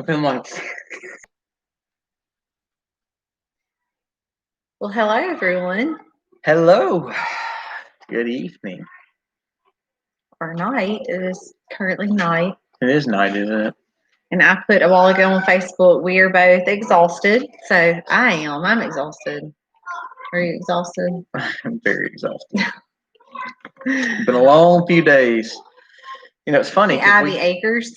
I've been like, Well, hello everyone, hello, good evening. or night. It is currently night. It is night, isn't it? And I put a while ago on Facebook, we are both exhausted. So I am. I'm exhausted. Are you exhausted? I'm very exhausted. It's been a long few days. You know, it's funny The because Ivy Acres.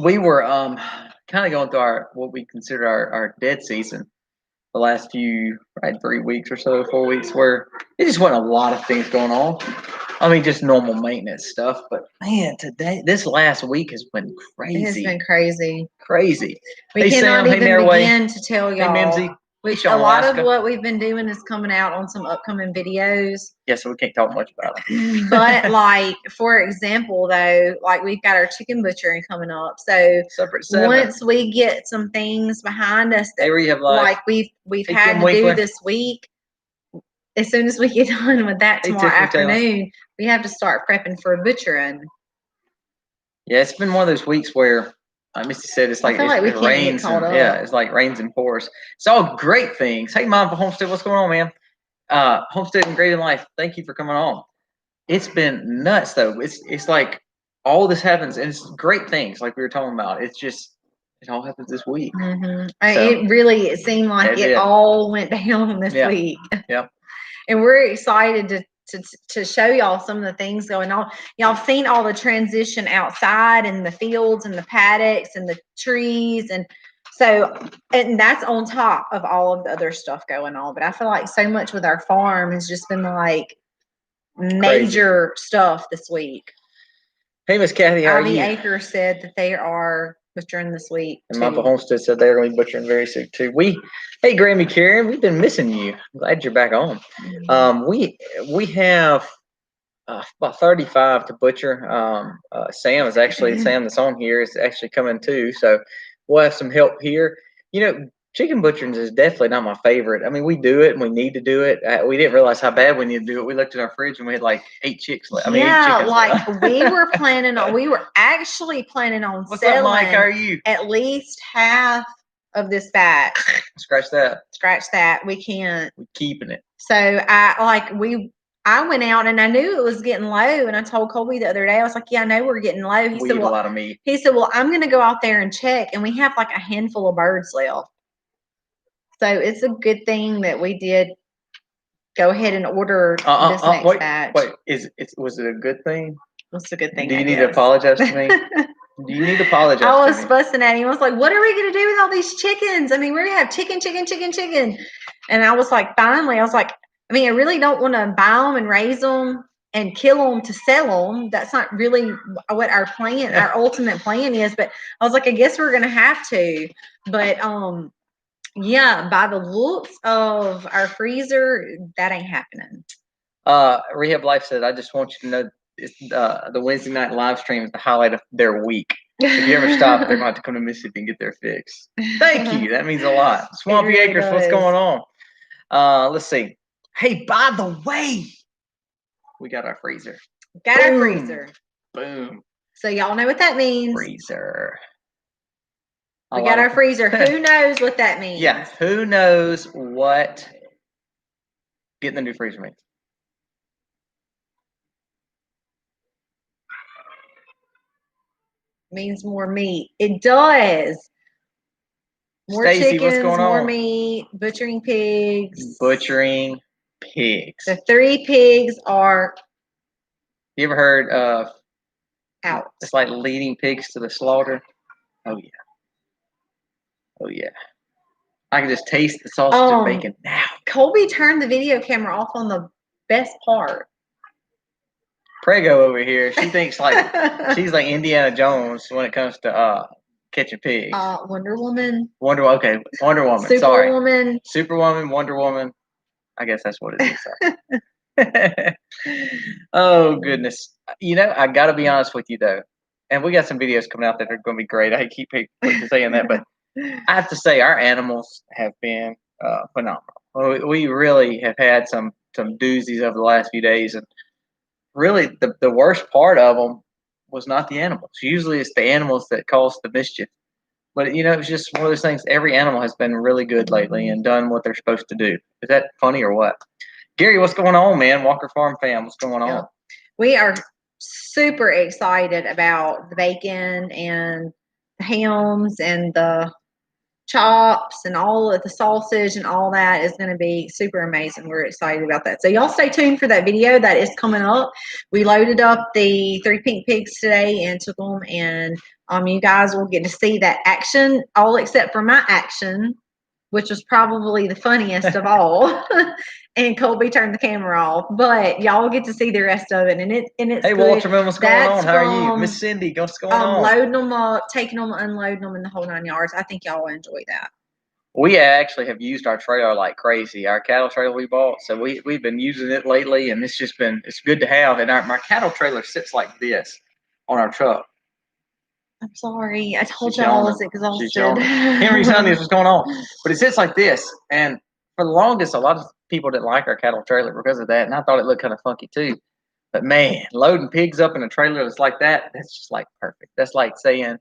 we were kind of going through our what we consider our dead season. The last few, right, 3 weeks or so, 4 weeks, where it just wasn't a lot of things going on. I mean, just normal maintenance stuff. But man, this last week has been It has crazy. been crazy. Crazy. We Hey, cannot Sam. Hey, even Maraway. begin to tell Hey, y'all. Mimsy. Which Sean, a lot of Alaska. what we've been doing is coming out on some upcoming videos. Yeah, so we can't talk much about it. But like, for example, though, like we've got our chicken butchering coming up. So Separate 7. once we get some things behind us that Hey, Rehab Life. like we've Hey, had Kim to Winkler. do this week, as soon as we get done with that Hey, tomorrow Tiffany Taylor. afternoon, we have to start prepping for a butchering. Yeah, it's been one of those weeks where Misty said it's I like feel like we it can't get rains caught and up. yeah, it's like rains and pours. It's all great things. Hey, Mom for Homestead, what's going on, man? Homestead and Great in Life, thank you for coming on. It's been nuts though. It's like all this happens and it's great things like we were talking about. It's just it all happens this week. Mm-hmm. So, It seemed like it all went down this week. Yeah. And we're excited to show y'all some of the things going on. Y'all have seen all the transition outside in the fields and the paddocks and the trees. And that's on top of all of the other stuff going on. But I feel like so much with our farm has just been like major stuff this week. Hey, Miss Kathy, how are you? Ivy Acres said that they are butchering this week. And Mama Homestead said they're going to be butchering very soon too. Hey, Grammy Karen, we've been missing you. I'm glad you're back on. We have about 35 to butcher. Sam that's on here is actually coming too, so we'll have some help here. You know, chicken butchering is definitely not my favorite. I mean, we do it and we need to do it. We didn't realize how bad we need to do it. We looked at our fridge and we had like 8 chicks left. Yeah, 8 chickens like left. we were actually planning on What's selling up, Mike? How are you? At least half of this batch. Scratch that. We can't. We're keeping it. So I went out and I knew it was getting low, and I told Colby the other day, I was like, yeah, I know we're getting low. We eat a lot of meat. He said, well, I'm gonna go out there and check, and we have like a handful of birds left. So it's a good thing that we did go ahead and order this next batch. Wait, was it a good thing? What's a good thing? Do you need to apologize to me? Do you need to apologize to me? I was fussing at him. I was like, what are we going to do with all these chickens? I mean, we're going to have chicken. And I was like, finally, I was like, I mean, I really don't want to buy them and raise them and kill them to sell them. That's not really what our ultimate plan is. But I was like, I guess we're going to have to. But, yeah, by the looks of our freezer, that ain't happening. Rehab Life said, I just want you to know the Wednesday night live stream is the highlight of their week. If you ever stop, they're going to have to come to Mississippi and get their fix. Thank you. That means a lot. Swampy really Acres, what's going on? Let's see. Hey, by the way, we got our freezer. Our freezer. Boom. So y'all know what that means. Freezer. We got our freezer. Who knows what that means? Yeah, who knows what getting the new freezer means? Means more meat. It does. More Stacey, chickens, more meat, butchering pigs. Butchering pigs. The 3 pigs are You ever heard of out? It's like leading pigs to the slaughter. Oh yeah. Oh yeah. I can just taste the sausage and bacon now. Colby turned the video camera off on the best part. Prego over here, she thinks like she's like Indiana Jones when it comes to catching pigs. Wonder Woman. Wonder Woman. Superwoman. Superwoman, Wonder Woman. I guess that's what it is. Oh goodness. You know, I gotta be honest with you though. And we got some videos coming out that are gonna be great. I keep saying that, but I have to say our animals have been phenomenal. We really have had some doozies over the last few days, and really the worst part of them was not the animals. Usually it's the animals that cause the mischief. But it's just one of those things. Every animal has been really good lately and done what they're supposed to do. Is that funny or what? Gary, what's going on, man? Walker Farm fam, what's going on? Yeah. We are super excited about the bacon and the hams and the chops and all of the sausage and all that is going to be super amazing. We're excited about that. So y'all stay tuned for that video that is coming up. We loaded up the 3 pink pigs today and took them, and you guys will get to see that action, all except for my action, which was probably the funniest of all. And Colby turned the camera off, but y'all get to see the rest of it. And it's hey, good. Walter, man, what's going on? How are you? Miss Cindy, what's going on? Loading them up, taking them, unloading them in the whole 9 yards. I think y'all will enjoy that. We actually have used our trailer like crazy. Our cattle trailer we bought, so we've been using it lately, and it's good to have. And my cattle trailer sits like this on our truck. I'm sorry, I told y'all I was exhausted. Henry's telling us what's going on, but it sits like this. And for the longest, a lot of people didn't like our cattle trailer because of that, and I thought it looked kind of funky too. But man, loading pigs up in a trailer that's like that's just like perfect. That's like saying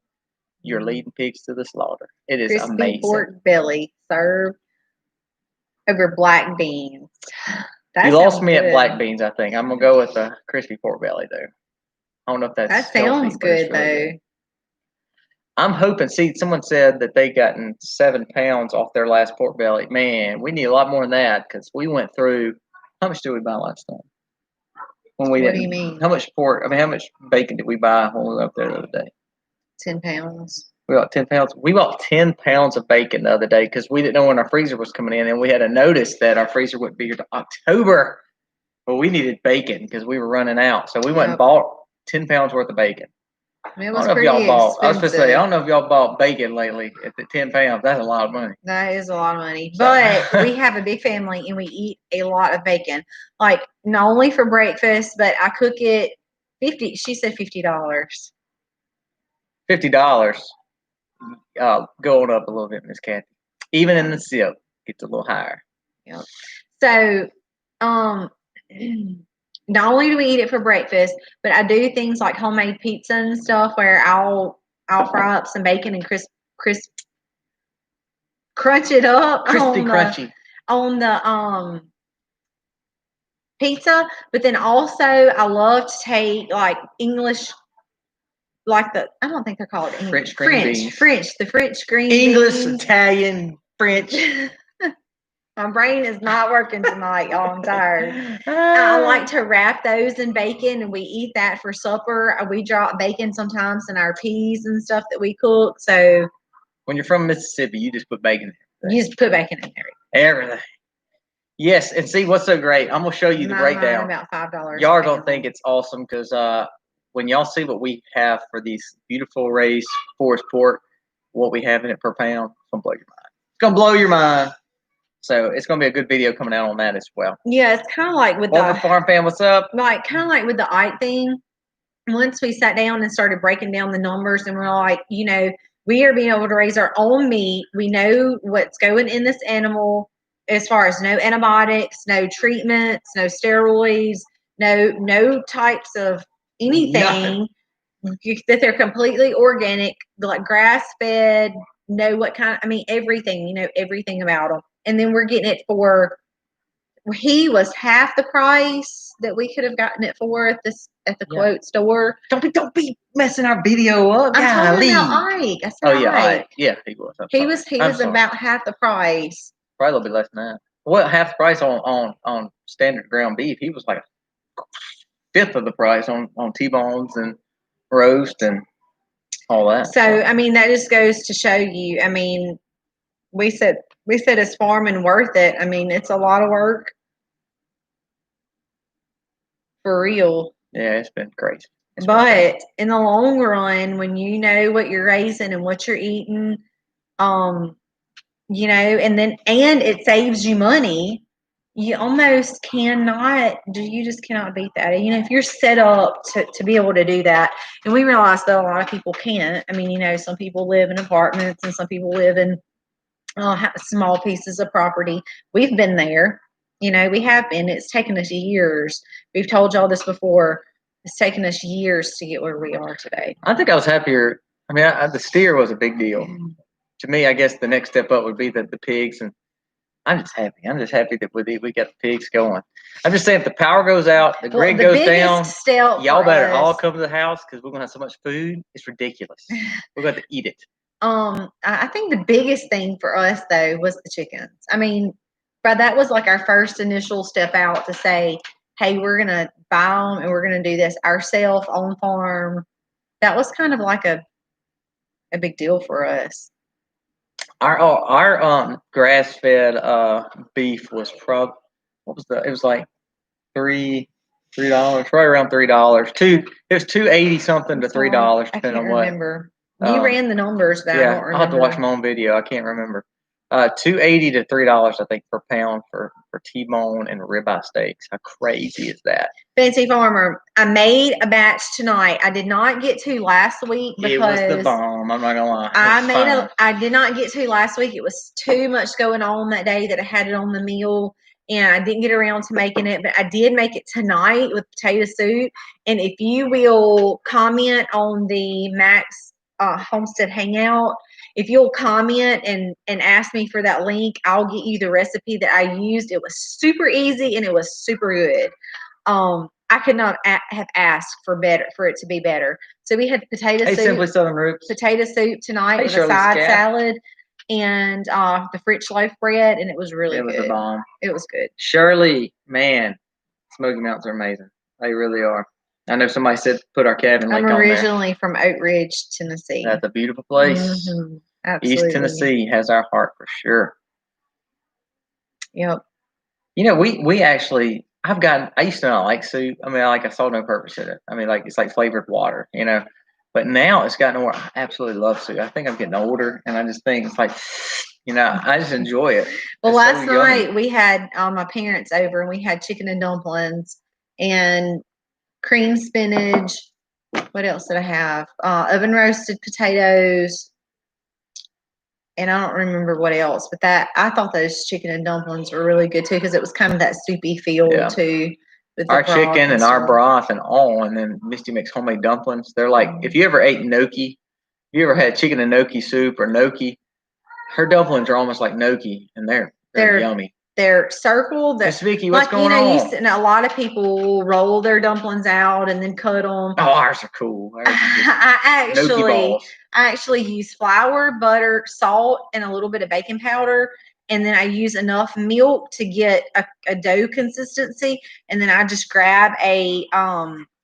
you're leading pigs to the slaughter. It is crispy amazing. Pork belly served over black beans. You lost me at black beans, I think. I'm gonna go with the crispy pork belly though. I don't know if that's that sounds healthy, good though. I'm hoping. See, someone said that they gotten 7 pounds off their last pork belly. Man, we need a lot more than that because we went through. How much did we buy last time? When we What do you mean? How much pork? I mean, how much bacon did we buy when we were up there the other day? 10 pounds. We bought 10 pounds. We bought 10 pounds of bacon the other day because we didn't know when our freezer was coming in, and we had a notice that our freezer wouldn't be here till October. But we needed bacon because we were running out, so we went and bought 10 pounds worth of bacon. It was pretty expensive. I was supposed to say, I don't know if y'all bought bacon lately at the 10 pounds. That's a lot of money. That is a lot of money. But we have a big family and we eat a lot of bacon. Like not only for breakfast, but I cook it she said $50. $50. Going up a little bit, Miss Kathy. Even in the SIP, gets a little higher. Yep. So not only do we eat it for breakfast, but I do things like homemade pizza and stuff where I'll fry up some bacon and crunch it up crunchy on the pizza. But then also I love to take like English, like I don't think they're called English. The French green English, beans. Italian, French. My brain is not working tonight, y'all. I'm tired. I like to wrap those in bacon, and we eat that for supper. We drop bacon sometimes in our peas and stuff that we cook. So when you're from Mississippi, you just put bacon in everything. You just put bacon in everything. Yes, and see what's so great. I'm gonna show you the breakdown. About $5. Y'all are gonna think it's awesome because when y'all see what we have for these beautiful raised forest pork, what we have in it per pound, it's gonna blow your mind. It's gonna blow your mind. So it's gonna be a good video coming out on that as well. Yeah, it's kind of like with the farm fam. What's up? Like kind of like with the Ike thing. Once we sat down and started breaking down the numbers, and we're like, we are being able to raise our own meat. We know what's going in this animal as far as no antibiotics, no treatments, no steroids, no types of anything. That they're completely organic, like grass fed. Know what kind? Everything. Everything about them. And then we're getting it for. He was half the price that we could have gotten it for at the quote store. Don't be messing our video up. I'm talking about Ike. I said Ike. Yeah, he was. He was about half the price. Probably a little bit less than that. Well, half the price on standard ground beef. He was like a fifth of the price on T-bones and roast and all that. So that just goes to show you. We said it's farming worth it. It's a lot of work. For real. Yeah, it's been crazy. But in the long run, when you know what you're raising and what you're eating, and it saves you money, you almost cannot beat that. If you're set up to be able to do that, and we realize that a lot of people can't. Some people live in apartments and some people live in small pieces of property. We've been there. We have been. It's taken us years. We've told y'all this before. It's taken us years to get where we are today. I think I was happier. The steer was a big deal. to me, I guess the next step up would be the pigs, and I'm just happy. I'm just happy that we got the pigs going. I'm just saying, if the power goes out, the grid goes down, y'all better all come to the house because we're gonna have so much food. It's ridiculous. We're going to eat it. I think the biggest thing for us though was the chickens. I mean, but that was like our first initial step out to say, hey, we're gonna buy them and we're gonna do this ourselves on farm. That was kind of like a big deal for us. Our grass fed beef was what was it was like $3, probably around $3. It was $2.80 something to $3 I depending can't on what. remember. You ran the numbers, but I don't remember. I'll have to watch my own video. I can't remember. $2.80 to $3, I think, per pound for T-bone and ribeye steaks. How crazy is that? Fancy Farmer, I made a batch tonight. I did not get to last week because it was the bomb. I'm not gonna lie. I did not get to last week. It was too much going on that day that I had it on the meal, and I didn't get around to making it. But I did make it tonight with potato soup. And if you will comment on the Max Homestead Hangout, if you'll comment and ask me for that link, I'll get you the recipe that I used. It was super easy and it was super good. I could not have asked for it to be better. So we had potato soup, Simply Southern Roots, potato soup tonight with a side salad and the French loaf bread, and it was really good. It was a bomb. It was good. Shirley, man, Smoky Mountains are amazing. They really are. I know somebody said put our cabin link on there. I'm originally from Oak Ridge, Tennessee. That's a beautiful place. Mm-hmm. Absolutely. East Tennessee has our heart for sure. Yep. You know, we actually, I used to not like soup. I mean, I saw no purpose in it. I mean, it's like flavored water, you know. But now it's gotten where I absolutely love soup. I think I'm getting older, and I just think it's like, you know, I just enjoy it. Well, last night we had my parents over, and we had chicken and dumplings and cream spinach. What else did I have? Oven roasted potatoes. And I don't remember what else, but I thought those chicken and dumplings were really good too because it was kind of that soupy feel too. With our chicken and our broth and all, and then Misty makes homemade dumplings. They're like, if you ever ate gnocchi, if you ever had chicken and gnocchi soup or gnocchi, her dumplings are almost like gnocchi, and they're yummy. They're circled. Miss Vicky, what's going on? A lot of people roll their dumplings out and then cut them. Oh, ours are cool. I actually use flour, butter, salt, and a little bit of baking powder. And then I use enough milk to get a dough consistency. And then I just grab a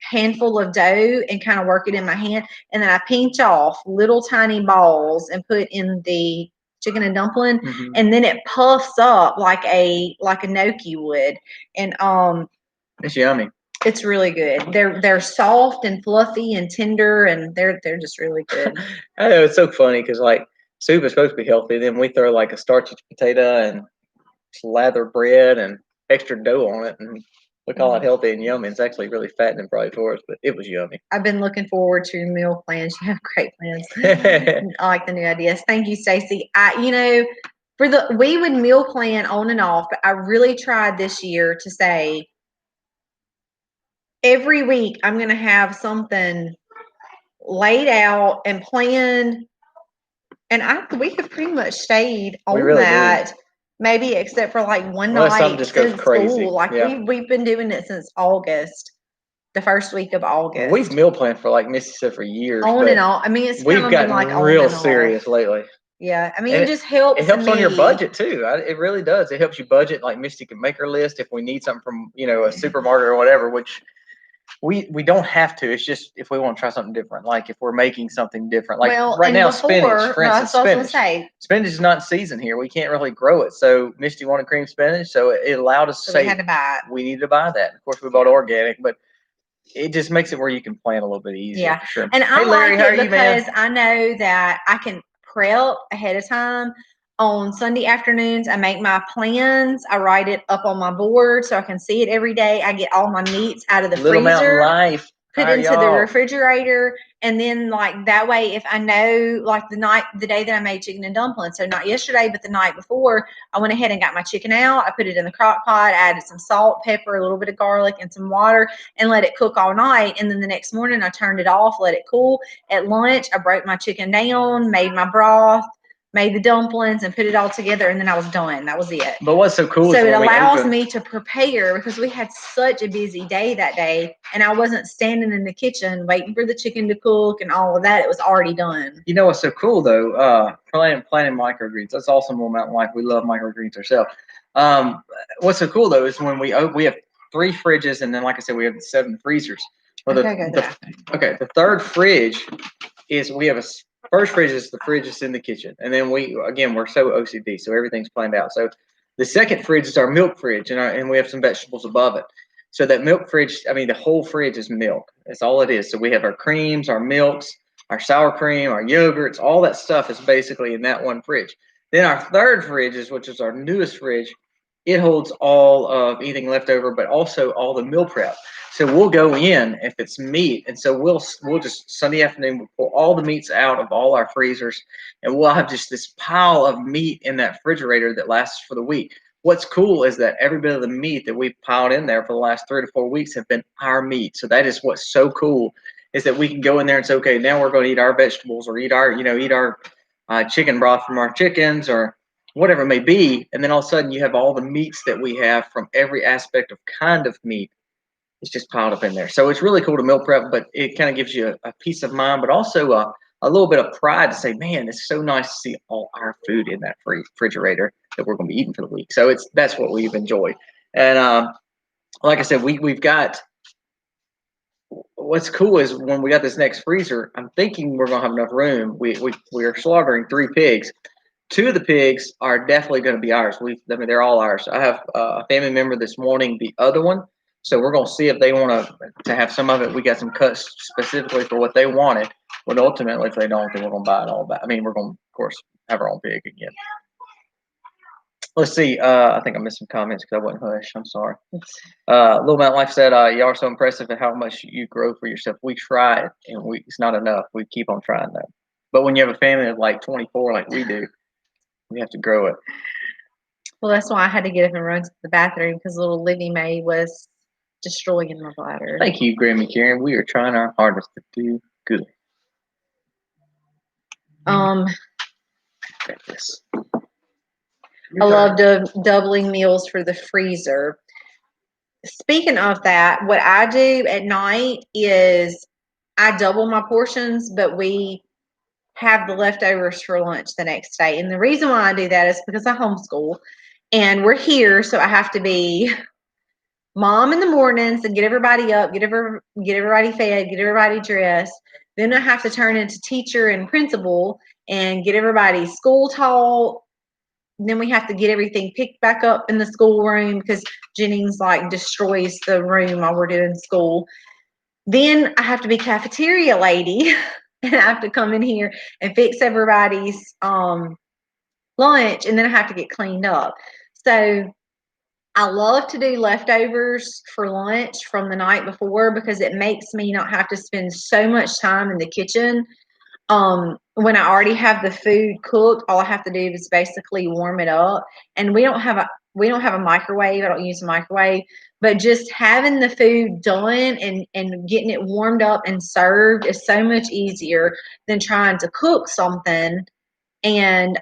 handful of dough and kind of work it in my hand. And then I pinch off little tiny balls and put in the chicken and dumpling, and then it puffs up like a gnocchi would. And it's yummy. It's really good. They're soft and fluffy and tender, and they're just really good. I know, it's so funny because soup is supposed to be healthy. Then we throw a starchy potato and slather bread and extra dough on it, and we call it healthy and yummy. It's actually really fattening probably for us, but it was yummy. I've been looking forward to your meal plans. You have great plans. I like the new ideas. Thank you, Stacy. We would meal plan on and off, but I really tried this year to say every week I'm going to have something laid out and planned. And we have pretty much stayed on that. Do. Maybe except for one night just goes crazy. School. We've been doing it since August, the first week of August. Well, we've meal planned for Mississippi for years. On and off. I mean, it's we've gotten real serious lately. Yeah, I mean, it just helps. It helps on your budget too. It really does. It helps you budget. Like Misty can make her list if we need something from a supermarket or whatever, which we don't have to. It's just if we want to try something different. Like if we're making something different. Like right now, spinach, for instance, spinach is not in season here. We can't really grow it. So Misty wanted cream spinach, so it allowed us to say we had to buy it. We needed to buy that. Of course, we bought organic, but it just makes it where you can plan a little bit easier. Yeah, for sure. And I like it because I know that I can prep ahead of time. On Sunday afternoons, I make my plans. I write it up on my board so I can see it every day. I get all my meats out of the Little freezer. Mountain Life. Put into the refrigerator, and then that way, if I know the day that I made chicken and dumplings, so not yesterday but the night before, I went ahead and got my chicken out. I put it in the crock pot, added some salt, pepper, a little bit of garlic, and some water, and let it cook all night. And then the next morning, I turned it off, let it cool. At lunch, I broke my chicken down, made my broth, made the dumplings, and put it all together, and then I was done. That was it. But what's so cool So is it when we allows open, me to prepare because we had such a busy day that day, and I wasn't standing in the kitchen waiting for the chicken to cook and all of that. It was already done. you know what's so cool though? Planting microgreens. That's awesome on Mountain Life. We love microgreens ourselves. What's so cool though is when we have 3 fridges, and then like I said, we have 7 freezers. Well, the third fridge is we have a first fridge is the fridge is in the kitchen, and then we're so OCD, so everything's planned out. So the second fridge is our milk fridge, and we have some vegetables above it. So that milk fridge, I mean, the whole fridge is milk. That's all it is. So we have our creams, our milks, our sour cream, our yogurts, all that stuff is basically in that one fridge. Then our third fridge which is our newest fridge. It holds all of anything left over, but also all the meal prep. So we'll go in if it's meat, and so we'll just Sunday afternoon we'll pull all the meats out of all our freezers, and we'll have just this pile of meat in that refrigerator that lasts for the week. What's cool is that every bit of the meat that we've piled in there for the last 3 to 4 weeks have been our meat. So that is what's so cool is that we can go in there and say, okay, now we're going to eat our vegetables or eat our chicken broth from our chickens or whatever it may be, and then all of a sudden you have all the meats that we have from every aspect of kind of meat. It's just piled up in there. So it's really cool to meal prep, but it kind of gives you a peace of mind, but also a little bit of pride to say, man, it's so nice to see all our food in that refrigerator that we're going to be eating for the week. So that's what we've enjoyed. And like I said, we've got. What's cool is when we got this next freezer, I'm thinking we're going to have enough room. We're slaughtering 3 pigs. 2 of the pigs are definitely going to be ours. They're all ours. I have a family member this morning, the other one. So we're going to see if they want to have some of it. We got some cuts specifically for what they wanted. But ultimately, if they don't, then we're going to buy it all back. I mean, we're going to, of course, have our own pig again. Let's see. I think I missed some comments because I wasn't hushed. I'm sorry. Little Mountain Life said, y'all are so impressive at how much you grow for yourself. We try it, and it's not enough. We keep on trying, though. But when you have a family of like 24 like we do, we have to grow it. Well, that's why I had to get up and run to the bathroom because little Livy Mae was destroying my bladder. Thank you, Grammy Karen. We are trying our hardest to do good. This. I love doubling meals for the freezer. Speaking of that, what I do at night is I double my portions, but we have the leftovers for lunch the next day. And the reason why I do that is because I homeschool and we're here, so I have to be mom in the mornings and get everybody up, get everybody fed, get everybody dressed. Then I have to turn into teacher and principal and get everybody school taught. Then we have to get everything picked back up in the schoolroom because Jennings like destroys the room while we're doing school. Then I have to be cafeteria lady and I have to come in here and fix everybody's lunch, and then I have to get cleaned up. So I love to do leftovers for lunch from the night before because it makes me not have to spend so much time in the kitchen. When I already have the food cooked, all I have to do is basically warm it up. And we don't have a microwave. I don't use a microwave, but just having the food done and getting it warmed up and served is so much easier than trying to cook something and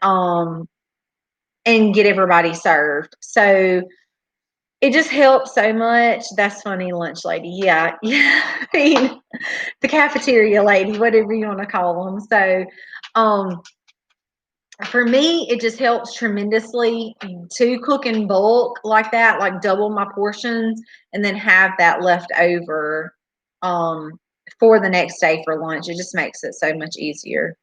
get everybody served. So it just helps so much. That's funny, lunch lady. Yeah. I mean, the cafeteria lady, whatever you want to call them. So, for me, it just helps tremendously to cook in bulk like that, like double my portions, and then have that left over for the next day for lunch. It just makes it so much easier.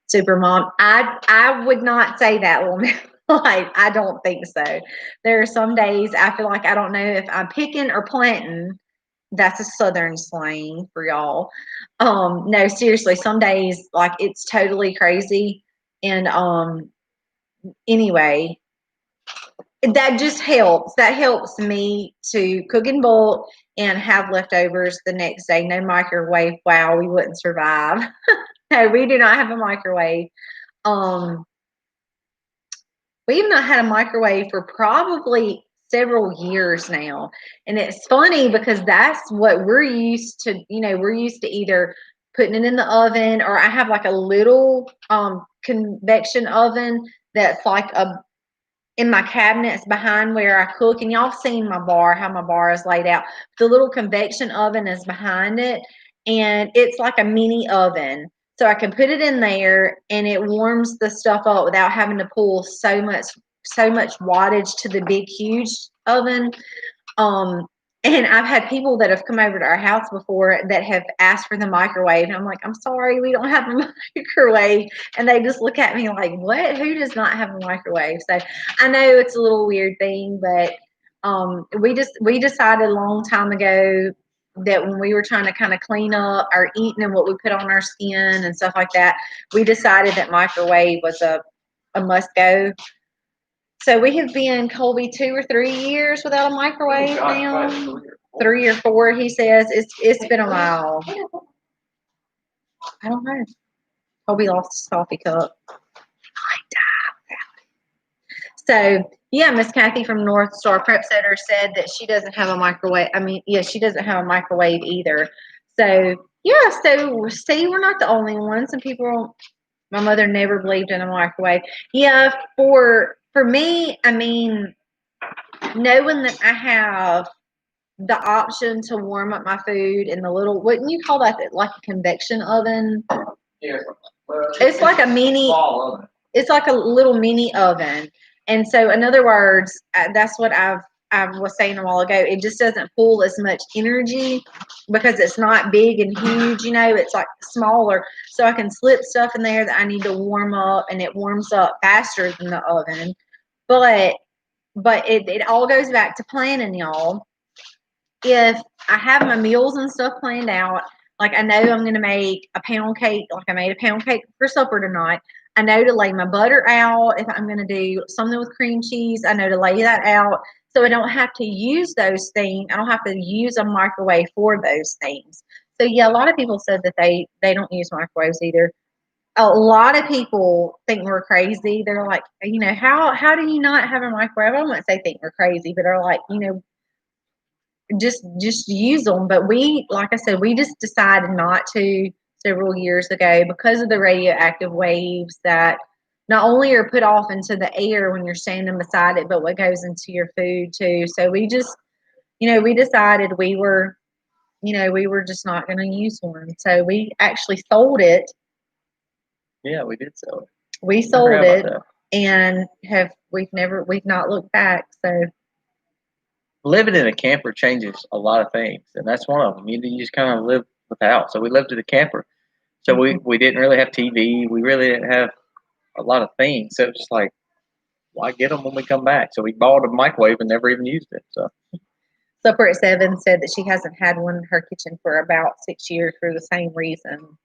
Super mom, I would not say that, woman. Like, I don't think so. There are some days I feel like I don't know if I'm picking or planting. That's a southern slang for y'all. No, seriously, some days like it's totally crazy. And anyway, that just helps. That helps me to cook in bulk and have leftovers the next day. No microwave. Wow, we wouldn't survive. No, we do not have a microwave. We've not had a microwave for probably several years now. And it's funny because that's what we're used to. You know, we're used to either putting it in the oven, or I have like a little convection oven that's like in my cabinets behind where I cook. And y'all seen my bar, how my bar is laid out. The little convection oven is behind it, and it's like a mini oven. So I can put it in there and it warms the stuff up without having to pull so much wattage to the big huge oven. Um, and I've had people that have come over to our house before that have asked for the microwave. And I'm like, I'm sorry, we don't have a microwave. And they just look at me like, what? Who does not have a microwave? So I know it's a little weird thing, but we decided a long time ago that when we were trying to kind of clean up our eating and what we put on our skin and stuff like that, we decided that microwave was a must go. So we have been, Colby, 2 or 3 years without a microwave now. 3 or 4, he says. It's been a while. I don't know. Colby lost his coffee cup. So yeah, Miss Kathy from North Star Prep Center said that she doesn't have a microwave. I mean, yeah, she doesn't have a microwave either. So yeah, so see, we're not the only ones. Some people, my mother never believed in a microwave. Yeah, for me, I mean, knowing that I have the option to warm up my food in the little, wouldn't you call that like a convection oven? Yeah. Well, it's like a mini, it's like a little mini oven. And so, in other words, that's what I was saying a while ago. It just doesn't pull as much energy because it's not big and huge, it's like smaller. So I can slip stuff in there that I need to warm up, and it warms up faster than the oven. But it all goes back to planning, y'all. If I have my meals and stuff planned out, like I know I'm going to make a pound cake, like I made a pound cake for supper tonight. I know to lay my butter out. If I'm going to do something with cream cheese, I know to lay that out. So I don't have to use those things. I don't have to use a microwave for those things. So yeah, a lot of people said that they don't use microwaves either. A lot of people think we're crazy. They're like, how do you not have a microwave? I wouldn't say think we're crazy, but they're like, just use them. But we, like I said, we just decided not to several years ago because of the radioactive waves that not only are put off into the air when you're standing beside it, but what goes into your food too. So we just, we decided we were just not going to use one. So we actually sold it. Yeah, we did sell it. We sold it and we've not looked back. So living in a camper changes a lot of things, and that's one of them. You just kind of live without. So we lived in a camper. So we didn't really have TV. We really didn't have a lot of things. So it's just like, why get them when we come back? So we bought a microwave and never even used it. So Supper at 7 said that she hasn't had one in her kitchen for about 6 years for the same reason.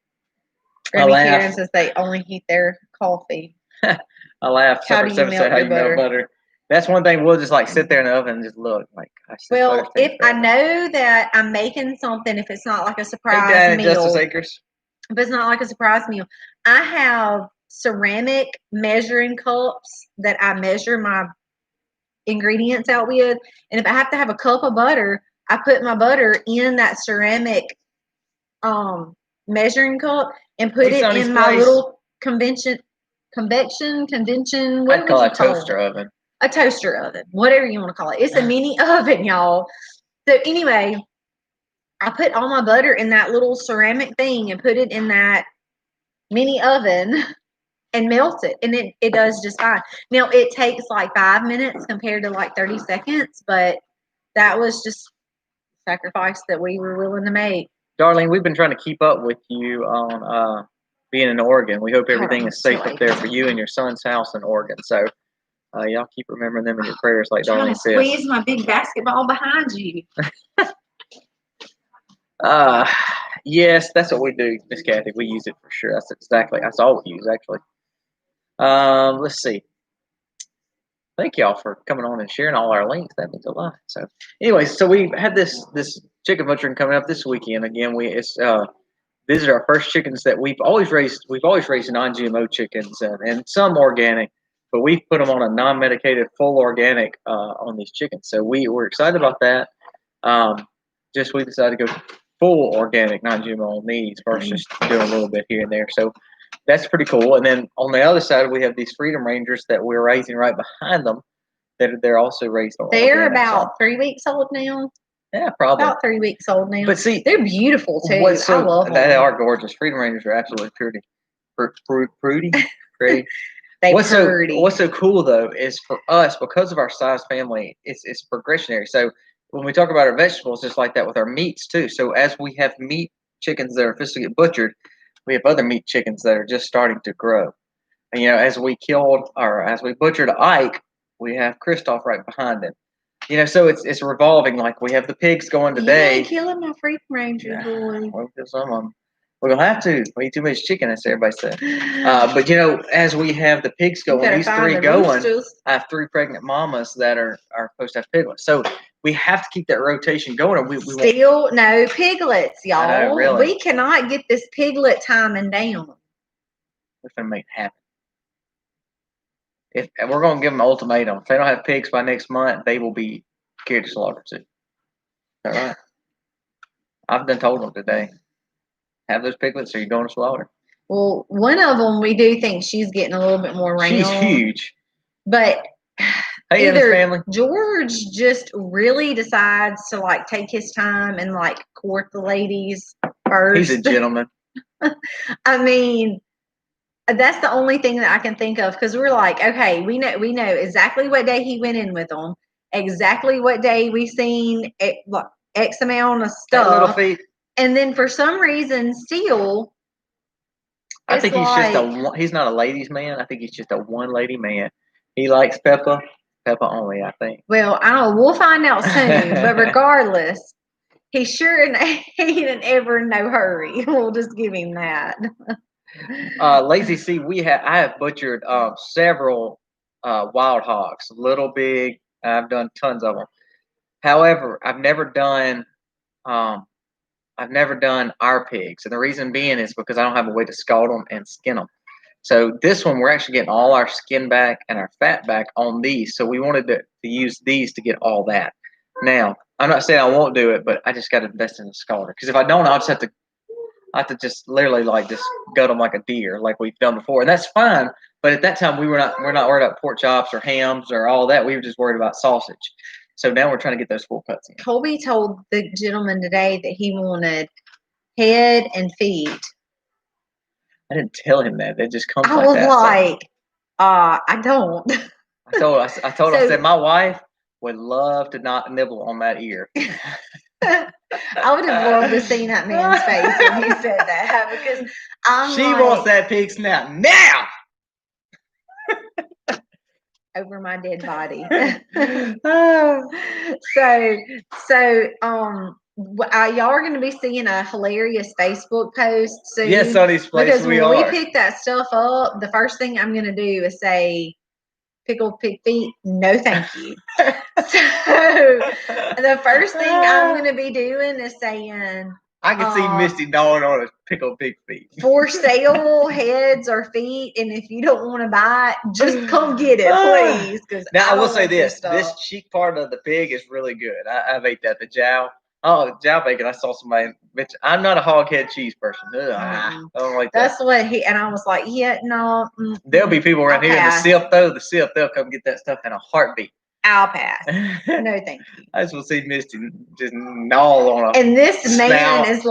Grammy Karen says they only heat their coffee. I laughed. How do you melt your butter? That's one thing. We'll just like sit there in the oven and just look. Like, gosh, well, if I know that I'm making something, if it's not like a surprise meal, Justice Acres. If it's not like a surprise meal, I have ceramic measuring cups that I measure my ingredients out with. And if I have to have a cup of butter, I put my butter in that ceramic measuring cup and put it in my little convection. I'd call it a toaster oven. A toaster oven, whatever you want to call it. It's a mini oven, y'all. So anyway, I put all my butter in that little ceramic thing and put it in that mini oven and melt it. And it does just fine. Now, it takes like 5 minutes compared to like 30 seconds, but that was just sacrifice that we were willing to make. Darlene, we've been trying to keep up with you on being in Oregon. We hope everything is safe up there for you and your son's house in Oregon. So y'all keep remembering them in your prayers, like Darlene said. Squeeze my big basketball behind you. Yes, that's what we do, Miss Kathy. We use it for sure. That's all we use actually. Let's see. Thank y'all for coming on and sharing all our links. That means a lot. So, anyway, so we had this chicken butchering coming up this weekend. Again, these are our first chickens that we've always raised. We've always raised non-GMO chickens and some organic, but we've put them on a non-medicated, full organic on these chickens. So we were excited about that. We decided to go full organic, non-GMO on these versus just doing a little bit here and there. So that's pretty cool. And then on the other side, we have these Freedom Rangers that we're raising right behind them. That they're also raised on. They're organic, about 3 weeks old now. Yeah, probably about 3 weeks old now. But see, they're beautiful too. I love them. They are gorgeous. Freedom Rangers are absolutely pretty. Pretty. What's so cool though is for us, because of our size family, it's progressionary. So when we talk about our vegetables, it's like that with our meats too. So as we have meat chickens that are officially get butchered, we have other meat chickens that are just starting to grow. And as we butchered Ike, we have Kristoff right behind him. So it's revolving. Like we have the pigs going today. You ain't killing my Freedom Ranger, boy. We'll kill some of them. We're gonna have to. We eat too much chicken, as everybody said. But as we have the pigs going, these three going, I have 3 pregnant mamas that are supposed to have piglets. So we have to keep that rotation going. We still no piglets, y'all. I know, really. We cannot get this piglet timing down. We're gonna make it happen. If we're gonna give them an ultimatum, if they don't have pigs by next month, they will be carried to slaughter too. All right. I've done told them today. Have those piglets, or you're going to slaughter. Well, one of them, we do think she's getting a little bit more round. She's huge. But hey, either family. George just really decides to take his time and court the ladies first. He's a gentleman. I mean, that's the only thing that I can think of, because we're like, okay, we know exactly what day he went in with them, exactly what day we seen X amount of stuff. Little feet. And then for some reason, still, I think he's not a ladies' man. I think he's just a one lady man. He likes Peppa only, I think. Well, I don't know. We'll find out soon. But regardless, he sure ain't ever in no hurry. We'll just give him that. Lazy C, I have butchered several wild hogs, little, big. I've done tons of them. However, I've never done our pigs, and the reason being is because I don't have a way to scald them and skin them. So this one, we're actually getting all our skin back and our fat back on these. So we wanted to use these to get all that. Now, I'm not saying I won't do it, but I just got to invest in a scalder, because if I don't, I'll just have to just literally just gut them like a deer, like we've done before, and that's fine. But at that time, we're not worried about pork chops or hams or all that. We were just worried about sausage. So now we're trying to get those full cuts in. Colby told the gentleman today that he wanted head and feet. I didn't tell him that. It just comes like that. I don't. I said my wife would love to not nibble on that ear. I would have loved to see that man's face when he said that, because she wants that pig snap now. Over my dead body. So y'all are going to be seeing a hilarious Facebook post soon. Yes, on these places because when we pick that stuff up, the first thing I'm going to do is say, pickled pig feet, no thank you. So the first thing I'm going to be doing is saying, I can see Misty gnawing on a pickled pig feet. For sale, heads or feet, and if you don't want to buy it, just come get it, please. Now I will say this cheek part of the pig is really good. I've ate that. The jowl. Oh, jowl bacon. I saw somebody. I'm not a hog head cheese person. I don't like that. That's what and I was like, yeah, no. There'll be people around here in the SIP, they'll come get that stuff in a heartbeat. I'll pass. No, thank you. I just want to see Misty just gnaw on a And this man is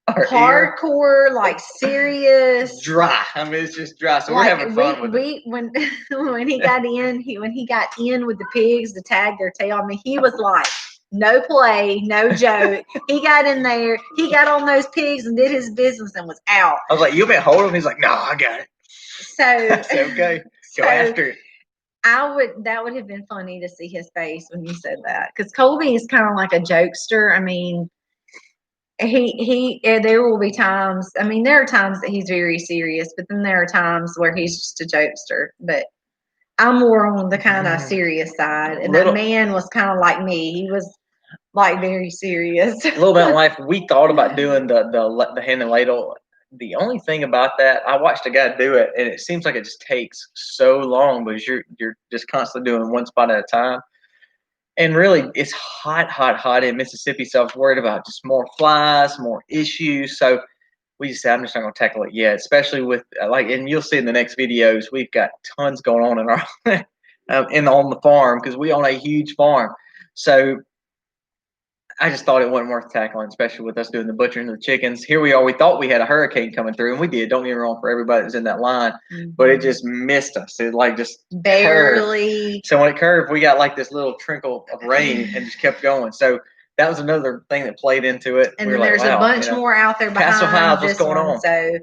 hardcore, serious. Dry. I mean, it's just dry. So we're having fun with it. When he got in with the pigs to tag their tail, I mean, he was like, no play, no joke. He got in there, he got on those pigs and did his business and was out. I was like, you been hold him? He's like, no, I got it. So okay. Go after it. That would have been funny to see his face when you said that, because Colby is kind of like a jokester. I mean, there will be times. I mean, there are times that he's very serious, but then there are times where he's just a jokester. But I'm more on the kind of serious side, and that man was kind of like me. He was very serious. A little bit in life, we thought about doing the hand and ladle. The only thing about that, I watched a guy do it, and it seems like it just takes so long because you're just constantly doing one spot at a time. And really, it's hot, hot, hot in Mississippi. So I was worried about just more flies, more issues. So we just said, I'm just not going to tackle it yet, especially with and you'll see in the next videos, we've got tons going on in our on the farm because we own a huge farm. So I just thought it wasn't worth tackling, especially with us doing the butchering of the chickens. Here we are. We thought we had a hurricane coming through, and we did. Don't get me wrong for everybody that's in that line, but it just missed us. It just barely curved. So when it curved, we got like this little trickle of rain and just kept going. So that was another thing that played into it. And then there's a bunch more out there behind this one. So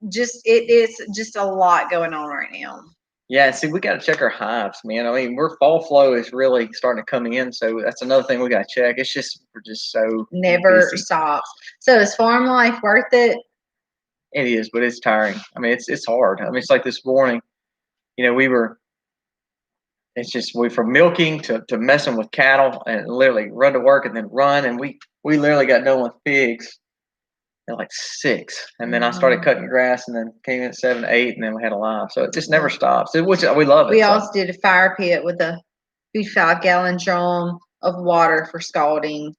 it's just a lot going on right now. Yeah, see, we got to check our hives, man. I mean, fall flow is really starting to come in, so that's another thing we got to check. It's just we're just so never busy. stops. So is farm life worth it? It is, but it's tiring. I mean, it's hard. I mean, it's like this morning. It's just from milking to messing with cattle and literally run to work and then run, and we literally got done with pigs at like 6, and then I started cutting grass, and then came in at 7, 8, and then we had a live. So it just never stops. Which we love it. We also did a fire pit with a 55-gallon drum of water for scalding.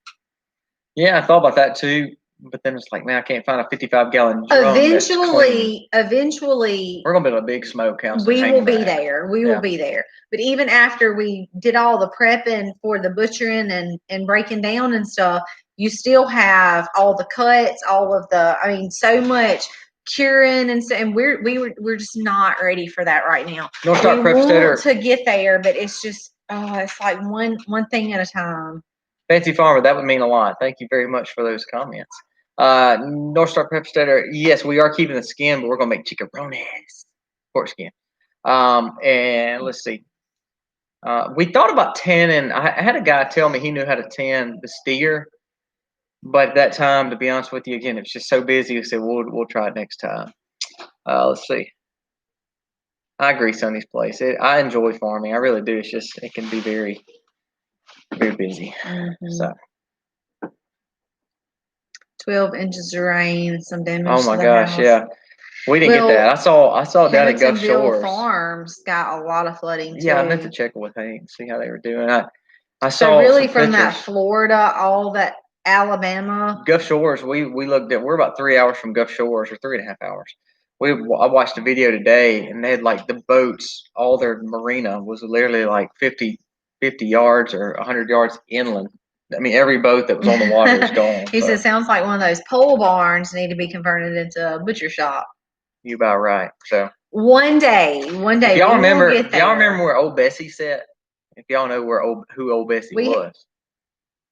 Yeah, I thought about that too, but then it's like, man, I can't find a 55-gallon drum. Eventually, we're gonna build a big smokehouse. We will be there. We will be there. But even after we did all the prepping for the butchering and breaking down and stuff, you still have all the cuts, all of so much curing and we're just not ready for that right now. North Star we want to get there, but it's just it's like one thing at a time. Fancy Farmer, that would mean a lot. Thank you very much for those comments. North Star Prep Steader, yes, we are keeping the skin, but we're gonna make chicharrones, pork skin. And let's see. We thought about tanning. I had a guy tell me he knew how to tan the steer, but at that time, to be honest with you, again, it's just so busy. We said we'll try it next time. Let's see. I agree, Sonny's place. I enjoy farming. I really do. It's just it can be very, very busy. So 12 inches of rain, some damage. Oh my gosh, house. Yeah. We didn't get that. I saw down at Gulf Shores. Farms got a lot of flooding too. Yeah, I meant to check with Hank, see how they were doing. I saw so really from pictures. That Florida, all that Alabama. Gulf Shores, we looked at. We're about 3 hours from Gulf Shores, or 3.5 hours. I watched a video today, and they had like the boats. All their marina was literally like 50 yards or 100 yards inland. I mean, every boat that was on the water was gone. He said, "Sounds like one of those pole barns need to be converted into a butcher shop." You about right. So one day, if y'all remember, where Old Bessie sat? If y'all know who Old Bessie was.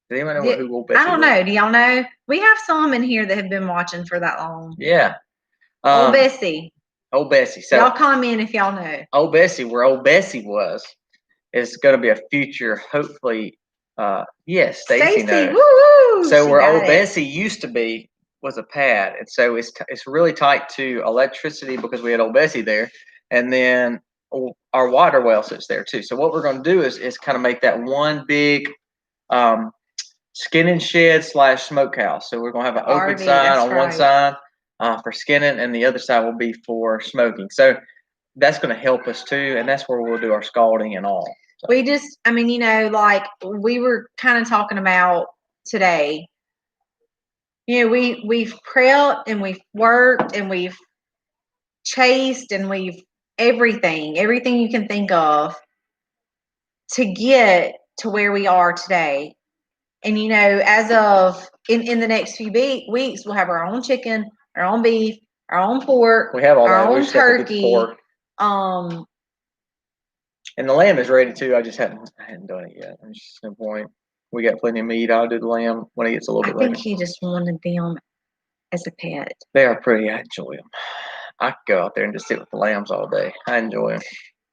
Does anyone know who Old Bessie was? I don't know. Do y'all know? We have some in here that have been watching for that long. Yeah. Old Bessie. Old Bessie. So y'all comment if y'all know. Old Bessie, where Old Bessie was, is going to be a future, hopefully. Yes, Stacy knows. Woo-hoo, so where Old Bessie used to be was a pad, and so it's really tight to electricity because we had Old Bessie there, and then our water well sits there too. So what we're going to do is kind of make that one big skinning shed / smokehouse. So we're going to have an open side on one side for skinning, and the other side will be for smoking. So that's going to help us too, and that's where we'll do our scalding and all. So. We just, like we were kind of talking about today. We've prepped and we've worked and we've chased and we've everything you can think of to get to where we are today. And as of in the next few weeks, we'll have our own chicken, our own beef, our own pork, we have all our that. own turkey. And the lamb is ready too. I hadn't done it yet. There's just no point. We got plenty of meat. I'll do the lamb when it gets a little bit later. I think he just wanted them as a pet. They are pretty. I enjoy them. I could go out there and just sit with the lambs all day. I enjoy them.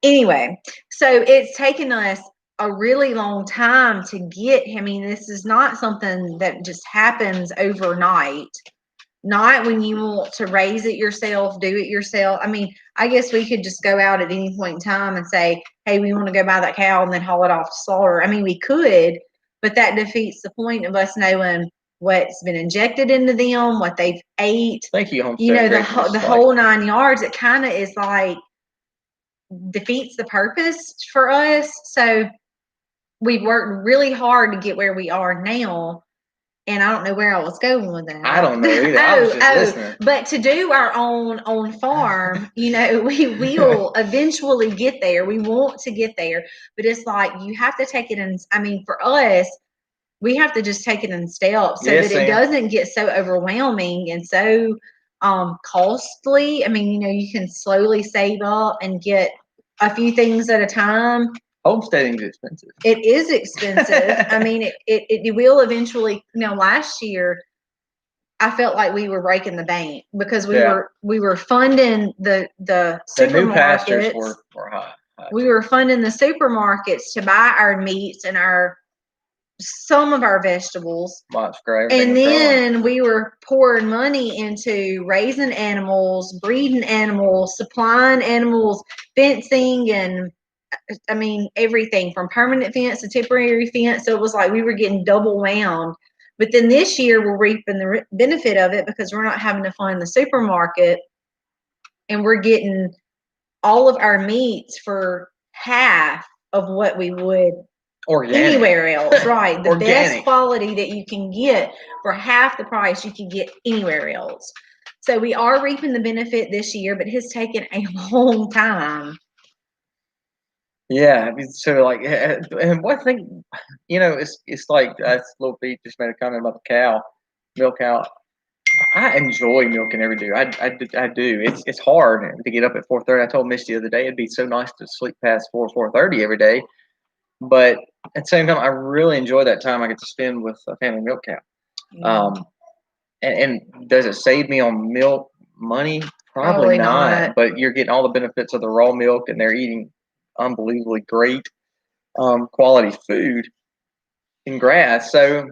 Anyway, so it's taken us a really long time to get. This is not something that just happens overnight. Not when you want to raise it yourself, do it yourself. I guess we could just go out at any point in time and say, hey, we want to go buy that cow and then haul it off to slaughter. We could, but that defeats the point of us knowing what's been injected into them, what they've ate. Thank you, the whole 9 yards. It kind of is like defeats the purpose for us. So we've worked really hard to get where we are now. And I don't know where I was going with that. I don't know either. I was just listening. But to do our own farm, we will eventually get there. We want to get there, but it's like you have to take it in. I mean, for us, we have to just take it in steps so that it doesn't get so overwhelming and so costly. I mean, you can slowly save up and get a few things at a time. Homesteading is expensive. It is expensive. I mean, it will eventually. Last year, I felt like we were breaking the bank because we were funding the supermarkets. The new pastures were high. We were funding the supermarkets to buy our meats and some of our vegetables. And then we were pouring money into raising animals, breeding animals, supplying animals, fencing, and I mean, everything from permanent fence to temporary fence. So it was like we were getting double wound. But then this year we're reaping the benefit of it because we're not having to fund the supermarket, and we're getting all of our meats for half of what we would anywhere else. Right. The best quality that you can get for half the price you can get anywhere else. So we are reaping the benefit this year, but it has taken a long time. Yeah, so like, and one thing, it's like little Pete just made a comment about the milk cow. I enjoy milking every day. I do. It's hard to get up at 4:30. I told Misty the other day it'd be so nice to sleep past 4:30 every day, but at the same time, I really enjoy that time I get to spend with a family milk cow. Yeah. And does it save me on milk money? Probably not. But you're getting all the benefits of the raw milk, and they're eating unbelievably great quality food in grass. So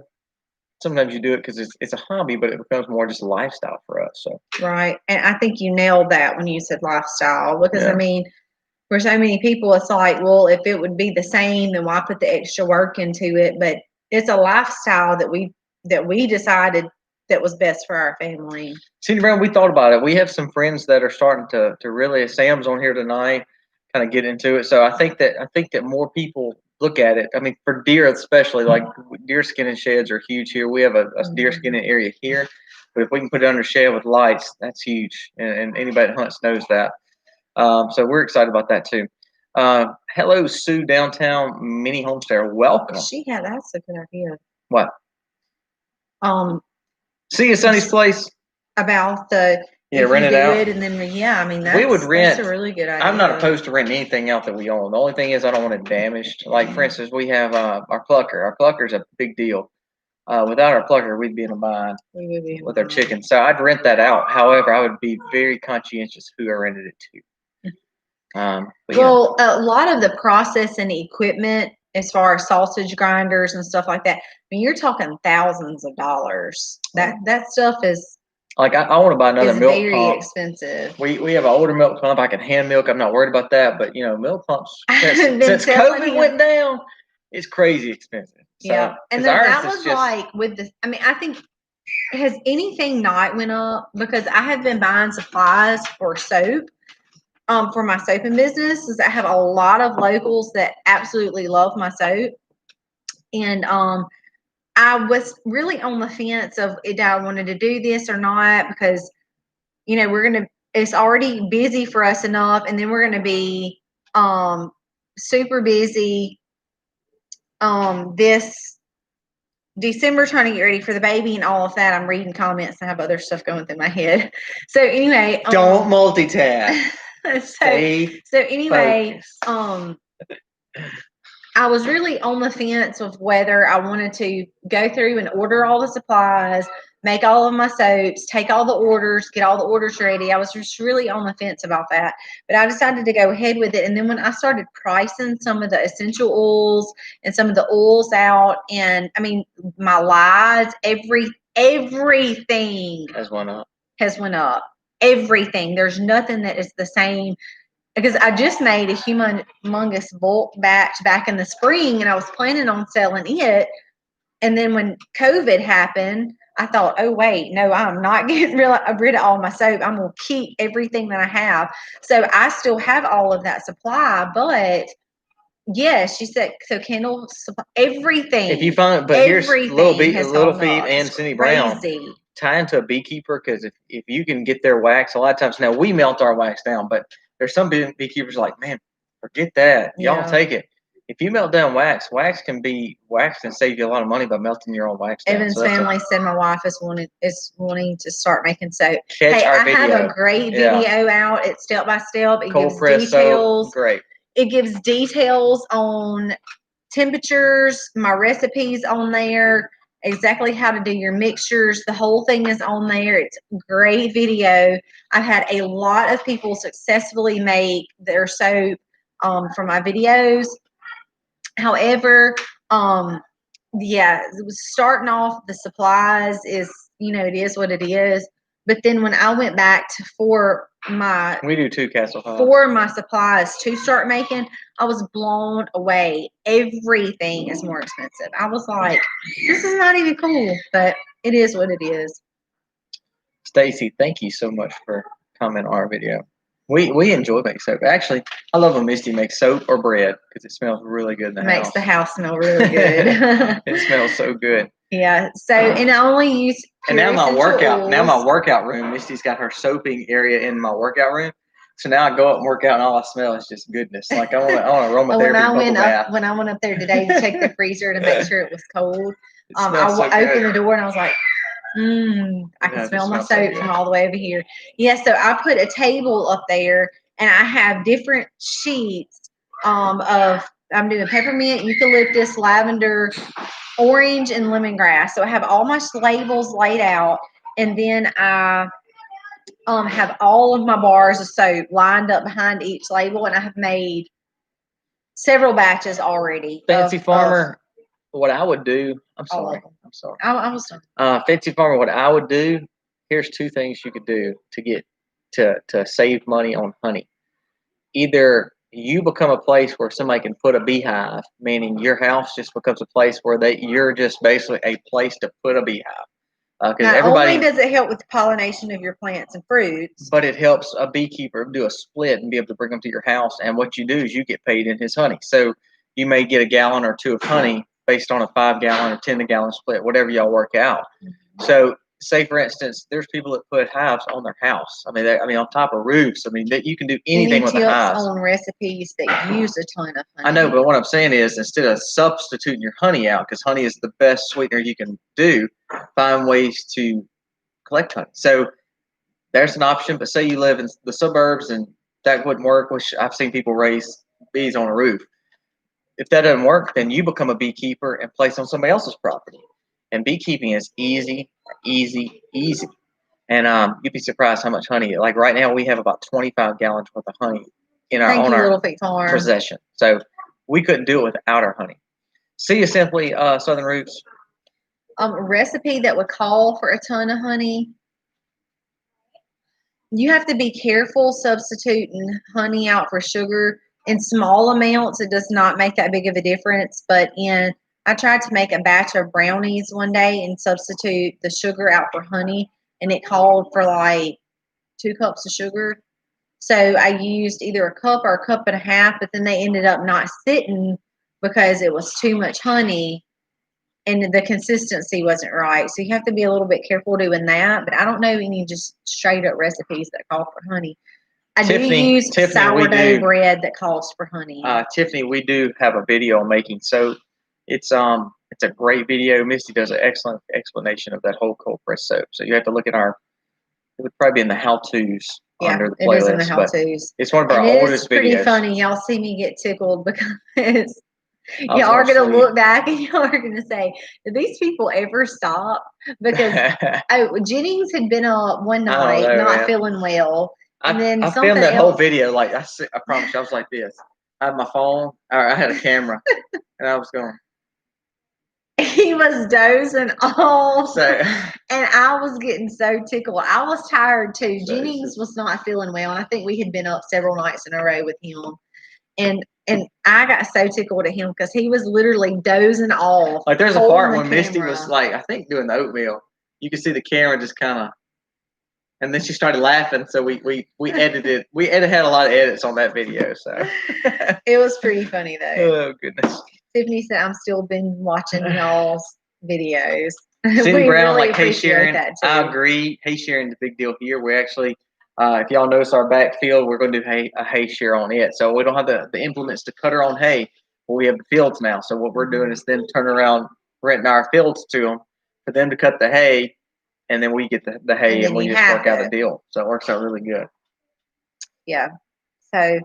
sometimes you do it because it's a hobby, but it becomes more just a lifestyle for us. So right, and I think you nailed that when you said lifestyle, because I mean, for so many people, it's like, well, if it would be the same, then why put the extra work into it? But it's a lifestyle that we decided that was best for our family. See, Brown, we thought about it. We have some friends that are starting to really. Sam's on here tonight, kind of get into it. So I think that more people look at it. I mean, for deer especially, like deer skinning sheds are huge here. We have a deer skinning area here, but if we can put it under shed with lights, that's huge. And anybody that hunts knows that. So we're excited about that too. Hello, Sue, downtown mini homesteader. Welcome. That's a good idea. What? See you at Sonny's place. About the rent it out. And then I mean we would rent. That's a really good idea. I'm not opposed to renting anything out that we own. The only thing is I don't want it damaged. Like for instance, we have our plucker. Our plucker is a big deal. Without our plucker, we'd be in a bind with our chickens. So I'd rent that out. However, I would be very conscientious who I rented it to. Well, a lot of the processing equipment, as far as sausage grinders and stuff like that, I mean, you're talking thousands of dollars. That stuff is like I want to buy another milk pump. Very expensive. We have an older milk pump. I can hand milk. I'm not worried about that. But milk pumps since COVID went down, it's crazy expensive. So, yeah, and then that was like with the. I mean, I think has anything not went up, because I have been buying supplies for soap. For my soaping business, is I have a lot of locals that absolutely love my soap, and I was really on the fence of if I wanted to do this or not, because it's already busy for us enough, and then we're gonna be super busy this December trying to get ready for the baby and all of that. I'm reading comments and I have other stuff going through my head. So anyway, don't multitask. So anyway, I was really on the fence of whether I wanted to go through and order all the supplies, make all of my soaps, take all the orders, get all the orders ready. I was just really on the fence about that, but I decided to go ahead with it. And then when I started pricing some of the essential oils and some of the oils out, and I mean, my lies, everything has went up. Everything. There's nothing that is the same, because I just made a humongous bulk batch back in the spring, and I was planning on selling it. And then when COVID happened, I thought, oh, wait, no, I'm not getting rid of all my soap. I'm going to keep everything that I have. So I still have all of that supply, but Yes, she said so. Kendall, everything. If you find, but here's Little has Feet gone up. and It's Cindy Brown. Tie into a beekeeper, because if you can get their wax, a lot of times now we melt our wax down, but there's some beekeepers like, man, forget that. Y'all take it. If you melt down wax can save you a lot of money by melting your own wax down. Evan's family said my wife is wanting to start making soap. Hey, I have a great video out. It's step by step. It gives details. Soap. Great. It gives details on temperatures, my recipes on there, exactly how to do your mixtures. The whole thing is on there. It's a great video. I've had a lot of people successfully make their soap from my videos. However, yeah, starting off the supplies is, it is what it is. But then when I went back we do too, Castle Hall. For my supplies to start making, I was blown away. Everything is more expensive. I was like, this is not even cool, but it is what it is. Stacy, thank you so much for commenting on our video. We enjoy making soap. Actually, I love when Misty makes soap or bread because it smells really good in the house. Makes the house smell really good. It smells so good. Yeah. So, and I only use now my workout room, Misty's got her soaping area in my workout room. So now I go up and work out, and all I smell is just goodness. Like I want to aromatherapy bubble bath. When I went up there today to check the freezer to make sure it was cold, I opened the door and I was like, I can smell my soap from all the way over here. Yeah, so I put a table up there, and I have different sheets I'm doing peppermint, eucalyptus, lavender, orange, and lemongrass. So I have all my labels laid out, and then I have all of my bars of soap lined up behind each label, and I have made several batches already. Fancy Farmer, what I would do, I'm sorry. I was done. Fancy Farmer, what I would do, here's two things you could do to get to save money on honey. Either you become a place where somebody can put a beehive, meaning your house just becomes a place where you're just basically a place to put a beehive. Not only does it help with the pollination of your plants and fruits, but it helps a beekeeper do a split and be able to bring them to your house. And what you do is you get paid in his honey. So you may get a gallon or two of honey based on a 5-gallon or 10-gallon split, whatever y'all work out. So say, for instance, there's people that put hives on their house. I mean, on top of roofs. I mean, that you can do anything with the hives. On recipes that use a ton of honey. I know, but what I'm saying is, instead of substituting your honey out, because honey is the best sweetener you can do, find ways to collect honey. So there's an option. But say you live in the suburbs and that wouldn't work, which I've seen people raise bees on a roof. If that doesn't work, then you become a beekeeper and place on somebody else's property. And beekeeping is easy. And you'd be surprised how much honey. Like right now, we have about 25 gallons worth of honey in our possession. So we couldn't do it without our honey. See you simply, Southern Roots. A recipe that would call for a ton of honey. You have to be careful substituting honey out for sugar. In small amounts, it does not make that big of a difference. But I tried to make a batch of brownies one day and substitute the sugar out for honey, and it called for like 2 cups of sugar. So I used either a cup or a cup and a half, but then they ended up not sitting because it was too much honey and the consistency wasn't right. So you have to be a little bit careful doing that. But I don't know any just straight up recipes that call for honey. I do use sourdough bread that calls for honey. Tiffany, we do have a video on making soap. It's a great video. Misty does an excellent explanation of that whole cold press soap. So you have to look at it would probably be in the how-tos under the playlist. It is in the how-tos. It's one of our oldest videos. It's pretty funny. Y'all see me get tickled because y'all are going to look back and y'all are going to say, did these people ever stop? Because Jennings had been up one night not feeling well. And then I filmed that whole video. Like I promise you, I was like this. I had my phone, or I had a camera, and I was going. He was dozing off, and I was getting so tickled. I was tired too. Jennings was not feeling well, and I think we had been up several nights in a row with him. And I got so tickled at him because he was literally dozing off. Like there's a part when Misty was like, I think doing the oatmeal. You could see the camera just kind of And then she started laughing, so we edited. Had a lot of edits on that video. So it was pretty funny though. Oh goodness. Tiffany said, "I'm still been watching y'all's videos." Cindy we Brown, really like, hey appreciate Sharon, that too. I agree. Hey Sharon's a big deal here. We're actually, if y'all notice our backfield, we're going to do a hay share on it. So we don't have the implements to cut our own hay, but we have the fields now. So what we're doing is then turn around renting our fields to them for them to cut the hay, and then we get the hay and we just work out a deal. So it works out really good. Yeah. So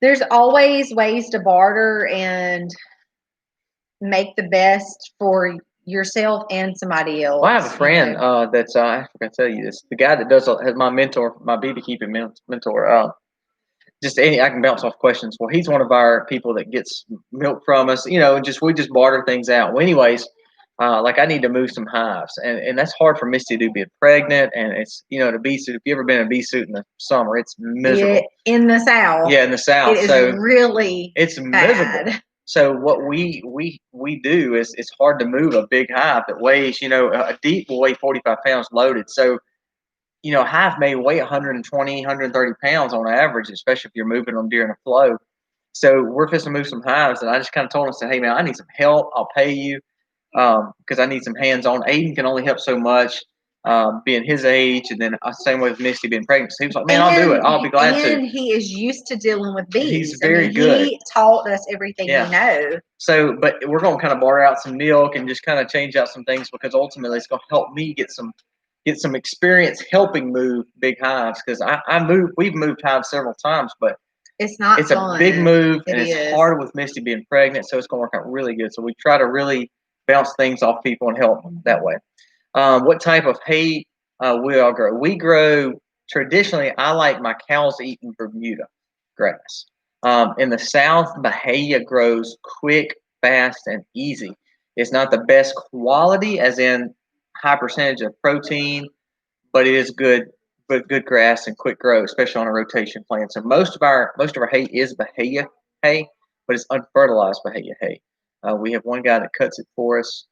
there's always ways to barter and make the best for yourself and somebody else. Well, I have a friend that's I forgot to tell you this. The guy that has my mentor, my beekeeping mentor. I can bounce off questions. Well, he's one of our people that gets milk from us. We just barter things out. Well, anyways, like I need to move some hives, and that's hard for Misty to do, being pregnant, and it's the bee suit. If you ever been in a bee suit in the summer, it's miserable. Yeah, in the South. Yeah, in the South, it is really it's bad. miserable. So what we do is it's hard to move a big hive that weighs a deep will weigh 45 pounds loaded. So a hive may weigh 120, 130 pounds on average, especially if you're moving them during a flow. So we're supposed to move some hives, and I just kind of told him, I said, hey, man, I need some help. I'll pay you because I need some hands-on. Aiden can only help so much being his age, and then same way with Misty being pregnant. So he was like, man, I'll do it. I'll be glad to. And he is used to dealing with bees. He's very good. He taught us everything we know. So, but we're going to kind of borrow out some milk and just kind of change out some things because ultimately it's going to help me get some experience helping move big hives because we've moved hives several times, but it's a big move and it's hard with Misty being pregnant, so it's going to work out really good. So we try to really bounce things off people and help them that way. What type of hay we all grow? We grow traditionally. I like my cows eating Bermuda grass. In the South, Bahia grows quick, fast, and easy. It's not the best quality, as in high percentage of protein, but it is good, but good grass and quick grow, especially on a rotation plan. So most of our hay is Bahia hay, but it's unfertilized Bahia hay. We have one guy that cuts it for us.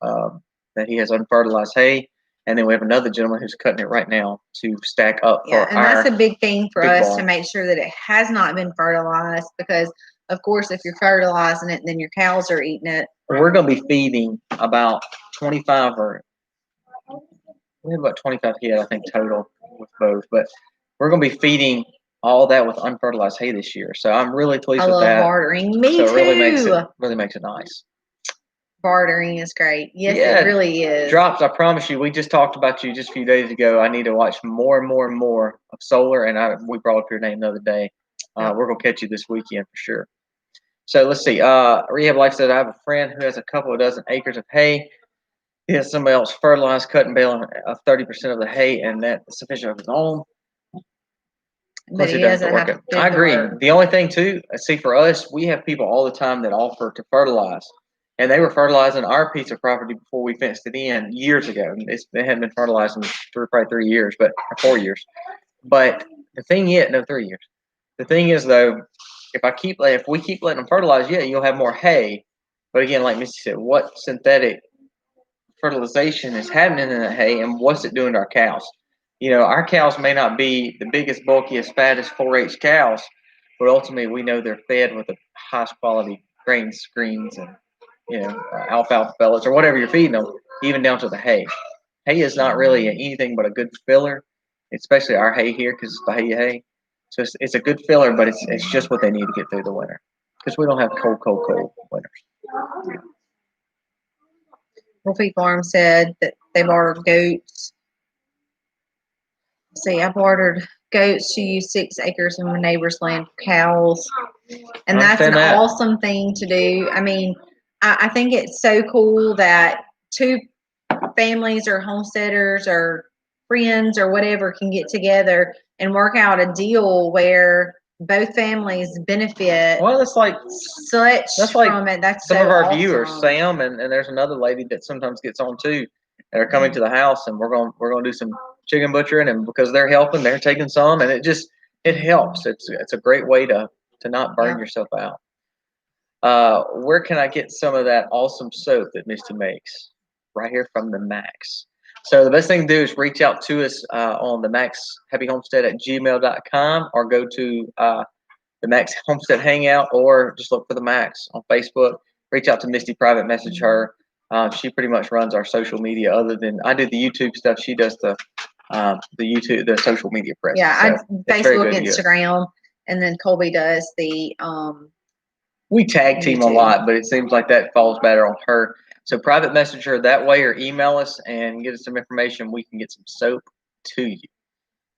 That he has unfertilized hay, and then we have another gentleman who's cutting it right now to stack up for and that's a big thing for us to make sure that it has not been fertilized because, of course, if you're fertilizing it, then your cows are eating it. We're going to be feeding about 25 we have about 25 head, I think, total with both, but we're going to be feeding all that with unfertilized hay this year. So I'm really pleased with that. I love bartering. Me too. It really makes it nice. Bartering is great. Yes, it really is. Drops, I promise you, we just talked about you just a few days ago. I need to watch more and more and more of solar, and we brought up your name the other day. We're going to catch you this weekend for sure. So let's see. Rehab Life said, I have a friend who has a couple of dozen acres of hay. He has somebody else fertilize, cut, and bale 30% of the hay, and that's sufficient of his own. But he doesn't have to. I agree. The only thing, too, see, for us, we have people all the time that offer to fertilize. And they were fertilizing our piece of property before we fenced it in years ago. They hadn't been fertilizing for probably 3 years, or 4 years. But the thing is, 3 years. The thing is, though, if we keep letting them fertilize, you'll have more hay. But again, like Missy said, what synthetic fertilization is happening in the hay, and what's it doing to our cows? Our cows may not be the biggest, bulkiest, fattest 4-H cows, but ultimately we know they're fed with the highest quality grain screens and alfalfa pellets or whatever you're feeding them, even down to the hay. Hay is not really anything but a good filler, especially our hay here because it's Bahia hay. So it's a good filler, but it's just what they need to get through the winter because we don't have cold winters. Wolfie Farm said that they bartered goats. See, I bartered goats to use 6 acres of my neighbor's land for cows. And that's an awesome thing to do. I mean, I think it's so cool that 2 families or homesteaders or friends or whatever can get together and work out a deal where both families benefit. Well, that's like from it. That's some of our viewers, Sam, and there's another lady that sometimes gets on too, that are coming to the house, and we're going to do some chicken butchering, and because they're helping, they're taking some, and it helps. It's a great way to not burn yourself out. Where can I get some of that awesome soap that Misty makes? Right here from the Max. So the best thing to do is reach out to us on the maxhappyhomestead@gmail.com, or go to the Max Homestead Hangout, or just look for the Max on Facebook. Reach out to Misty, private message her. She pretty much runs our social media. Other than I do the YouTube stuff, she does the social media press. Yeah, So Facebook, Instagram, and then Colby does the we tag team YouTube. a lot, but it seems like that falls better on her. So private message her that way, or email us and get us some information. We can get some soap to you.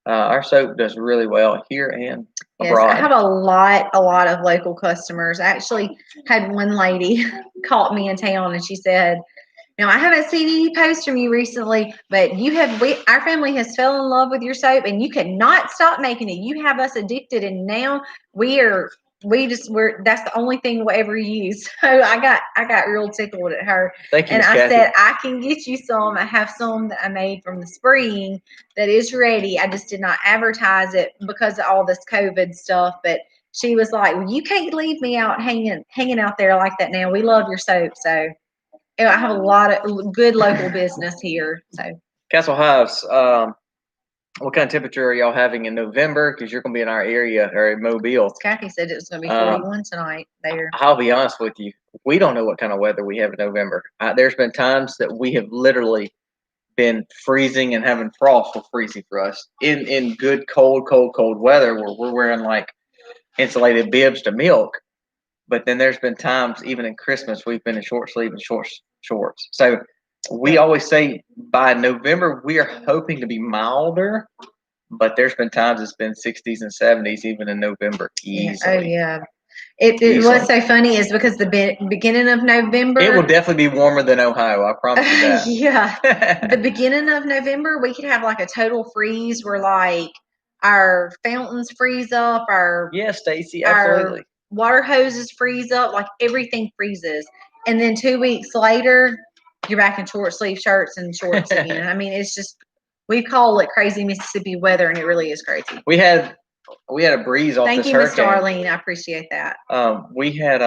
Our soap does really well here and abroad. Yes, I have a lot of local customers. I actually had one lady caught me in town, and she said, "Now, I haven't seen any posts from you recently, but our family has fell in love with your soap, and you cannot stop making it. You have us addicted, and now we're that's the only thing we'll ever use." So I got real tickled at her. Thank you, and Ms. I Kathy. said, "I can get you some. I have some that I made from the spring that is ready. I just did not advertise it because of all this COVID stuff." But she was like, "Well, you can't leave me out hanging out there like that now. We love your soap." So I have a lot of good local business here. So Castle Hives, what kind of temperature are y'all having in November? Because you're going to be in our area, or in Mobile. Kathy said it was going to be 41 tonight there. I'll be honest with you. We don't know what kind of weather we have in November. There's been times that we have literally been freezing and having frost for freezing for us in good cold weather, where we're wearing like insulated bibs to milk. But then there's been times, even in Christmas, we've been in short sleeve and shorts. So we always say by November we are hoping to be milder, but there's been times it's been 60s and 70s even in November easily. Oh yeah. What's so funny is because the beginning of November, it will definitely be warmer than Ohio. I promise you that. Yeah, the beginning of November we could have like a total freeze where like our fountains freeze up, Stacy, absolutely. Our water hoses freeze up, like everything freezes, and then 2 weeks later you're back in short sleeve shirts and shorts again. I mean, it's just, we call it crazy Mississippi weather, and it really is crazy. We had a breeze off this hurricane. Thank you, Miss Darlene. I appreciate that. We had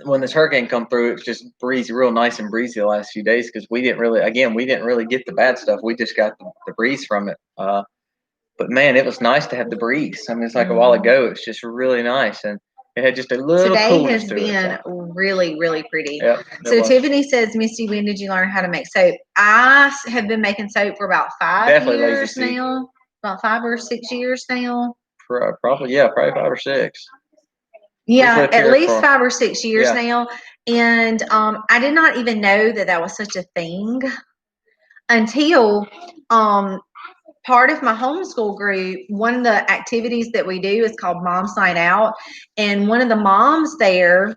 when this hurricane come through, it was just breezy, real nice and breezy the last few days, because we didn't really get the bad stuff. We just got the breeze from it. But man, it was nice to have the breeze. I mean, it's like a while ago. It's just really nice, and it had just a little coolness to it. Today has been really, really pretty. Yep, so Tiffany says, "Misty, when did you learn how to make soap?" I have been making soap for about 5 years now. About 5 or 6 years now. Probably 5 or 6. Yeah, at least 5 or 6 years now. And I did not even know that was such a thing until part of my homeschool group. One of the activities that we do is called Mom's Night Out, and one of the moms there,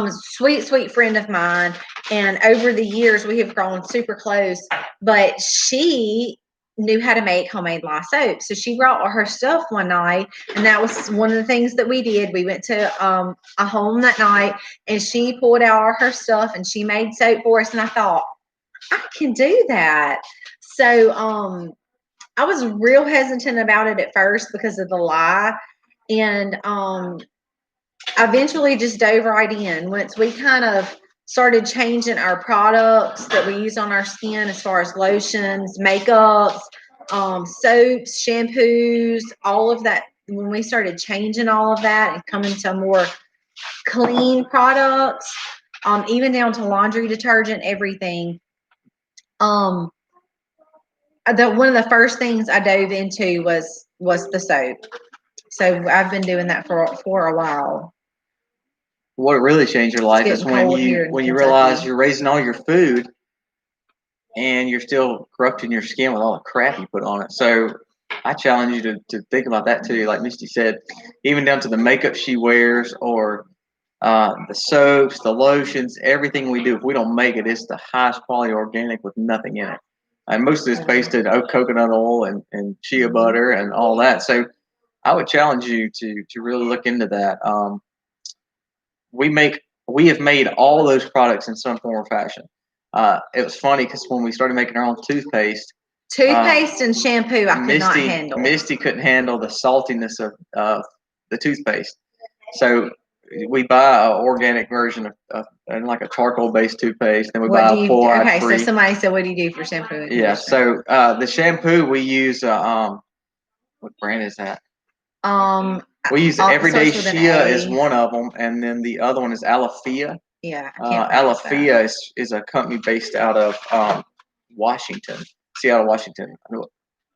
sweet friend of mine, and over the years we have grown super close, but she knew how to make homemade lye soap. So she brought her stuff one night, and that was one of the things that we did. We went to a home that night, and she pulled out all her stuff and she made soap for us, and I thought, I can do that. So I was real hesitant about it at first because of the lye, and I eventually just dove right in. Once we kind of started changing our products that we use on our skin, as far as lotions, makeups, soaps, shampoos, all of that. When we started changing all of that and coming to more clean products, even down to laundry detergent, everything, one of the first things I dove into was the soap. So I've been doing that for a while. What really changed your life is when you realize you're raising all your food and you're still corrupting your skin with all the crap you put on it. So I challenge you to think about that too. Like Misty said, even down to the makeup she wears, or the soaps, the lotions, everything we do, if we don't make it, it's the highest quality organic with nothing in it. And most of it's based in coconut oil and shea butter and all that. So I would challenge you to really look into that. We have made all those products in some form or fashion. It was funny because when we started making our own toothpaste and shampoo, I could not handle. Misty couldn't handle the saltiness of the toothpaste, so we buy an organic version of and like a charcoal-based toothpaste. Then we What buy do a you? fluoride Okay, so free. somebody said, "What do you do for shampoo and Yeah. conditioner?" So the shampoo we use, what brand is that? We use Everyday starts with an Shea is A. one of them, and then the other one is Alafia. Yeah, I can't pronounce that. Alafia is a company based out of Washington, Seattle, Washington, I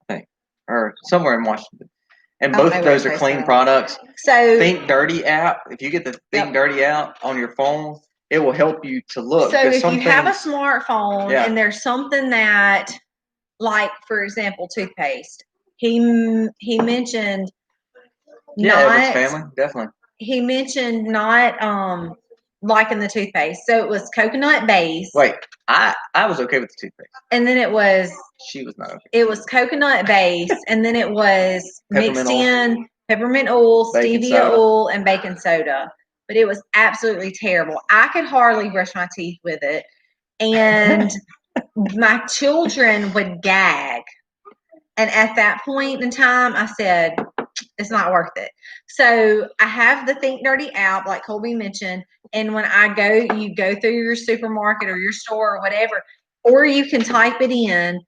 think, or somewhere in Washington. And I don't both know of where those it's are based clean out of. products. So Think Dirty app. If you get the Think Yep. Dirty app on your phone, it will help you to look. So because if some you have a things- smartphone Yeah. and there's something that, like for example, toothpaste, he mentioned yeah, Edward's not family, definitely. he mentioned not liking the toothpaste. So it was coconut base, Wait, I was okay with the toothpaste. and then it was She was not okay. it was coconut base, and then it was Peppermint mixed oil. in peppermint oil, Baking stevia soda. oil, and baking soda. But it was absolutely terrible. I could hardly brush my teeth with it, and my children would gag. And at that point in time, I said, it's not worth it. So I have the Think Dirty app, like Colby mentioned. And when I go, you go through your supermarket or your store or whatever, or you can type it in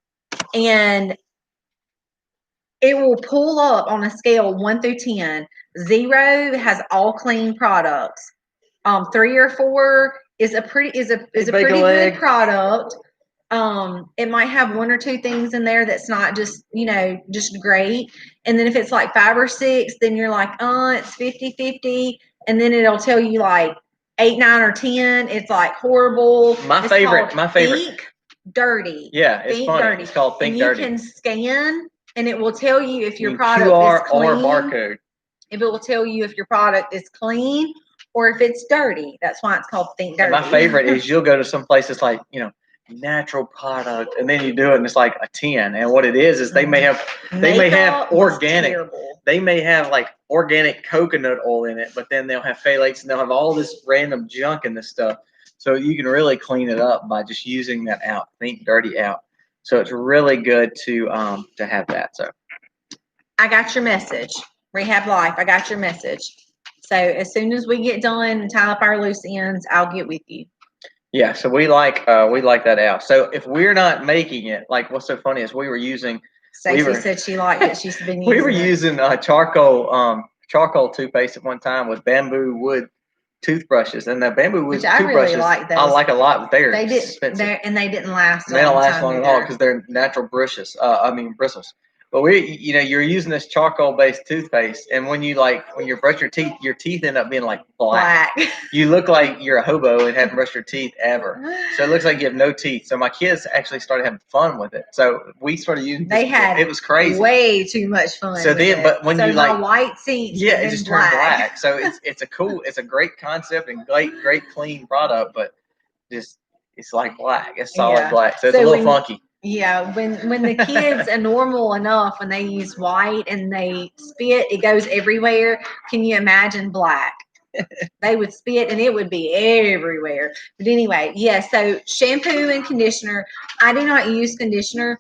and it will pull up on a scale 1 through 10. 0 has all clean products. 3 or 4 is a pretty good product. It might have 1 or 2 things in there that's not just just great. And then if it's like 5 or 6, then you're like, it's 50-50. And then it'll tell you like 8, 9, or 10. It's like horrible. My favorite. Think Dirty. Yeah, it's Think funny. Dirty. It's called Think and Dirty. You can scan, and it will tell you if your You product QR is clean. or barcode. If it will tell you if your product is clean or if it's dirty. That's why it's called Think Dirty. And my favorite is you'll go to some place that's like, natural product, and then you do it and it's like a 10. And what it is they may have organic. Terrible. They may have like organic coconut oil in it, but then they'll have phthalates and they'll have all this random junk in this stuff. So you can really clean it up by just using that app, Think Dirty app. So it's really good to have that. So I got your message. Rehab Life, I got your message. So as soon as we get done and tie up our loose ends, I'll get with you. Yeah, so we like that app. So if we're not making it, like what's so funny is we were using. Stacey said she liked it. She's been using. We were using charcoal toothpaste at one time with bamboo wood toothbrushes, and the bamboo wood toothbrushes really like those. I like a lot, but they're they expensive. They didn't last. They don't last long at all because they're natural bristles. Bristles. But you're using this charcoal-based toothpaste, and when you brush your teeth end up being like black. You look like you're a hobo and haven't brushed your teeth ever. So it looks like you have no teeth. So my kids actually started having fun with it. So we started using. It was crazy. Way too much fun. So then, but when you my white teeth, it just turned black. So it's a great concept and great clean product, but just it's like black. It's solid black. So it's a little funky. Yeah, when the kids are normal enough, when they use white and they spit, it goes everywhere. Can you imagine black? They would spit and it would be everywhere. But anyway, so shampoo and conditioner. I do not use conditioner.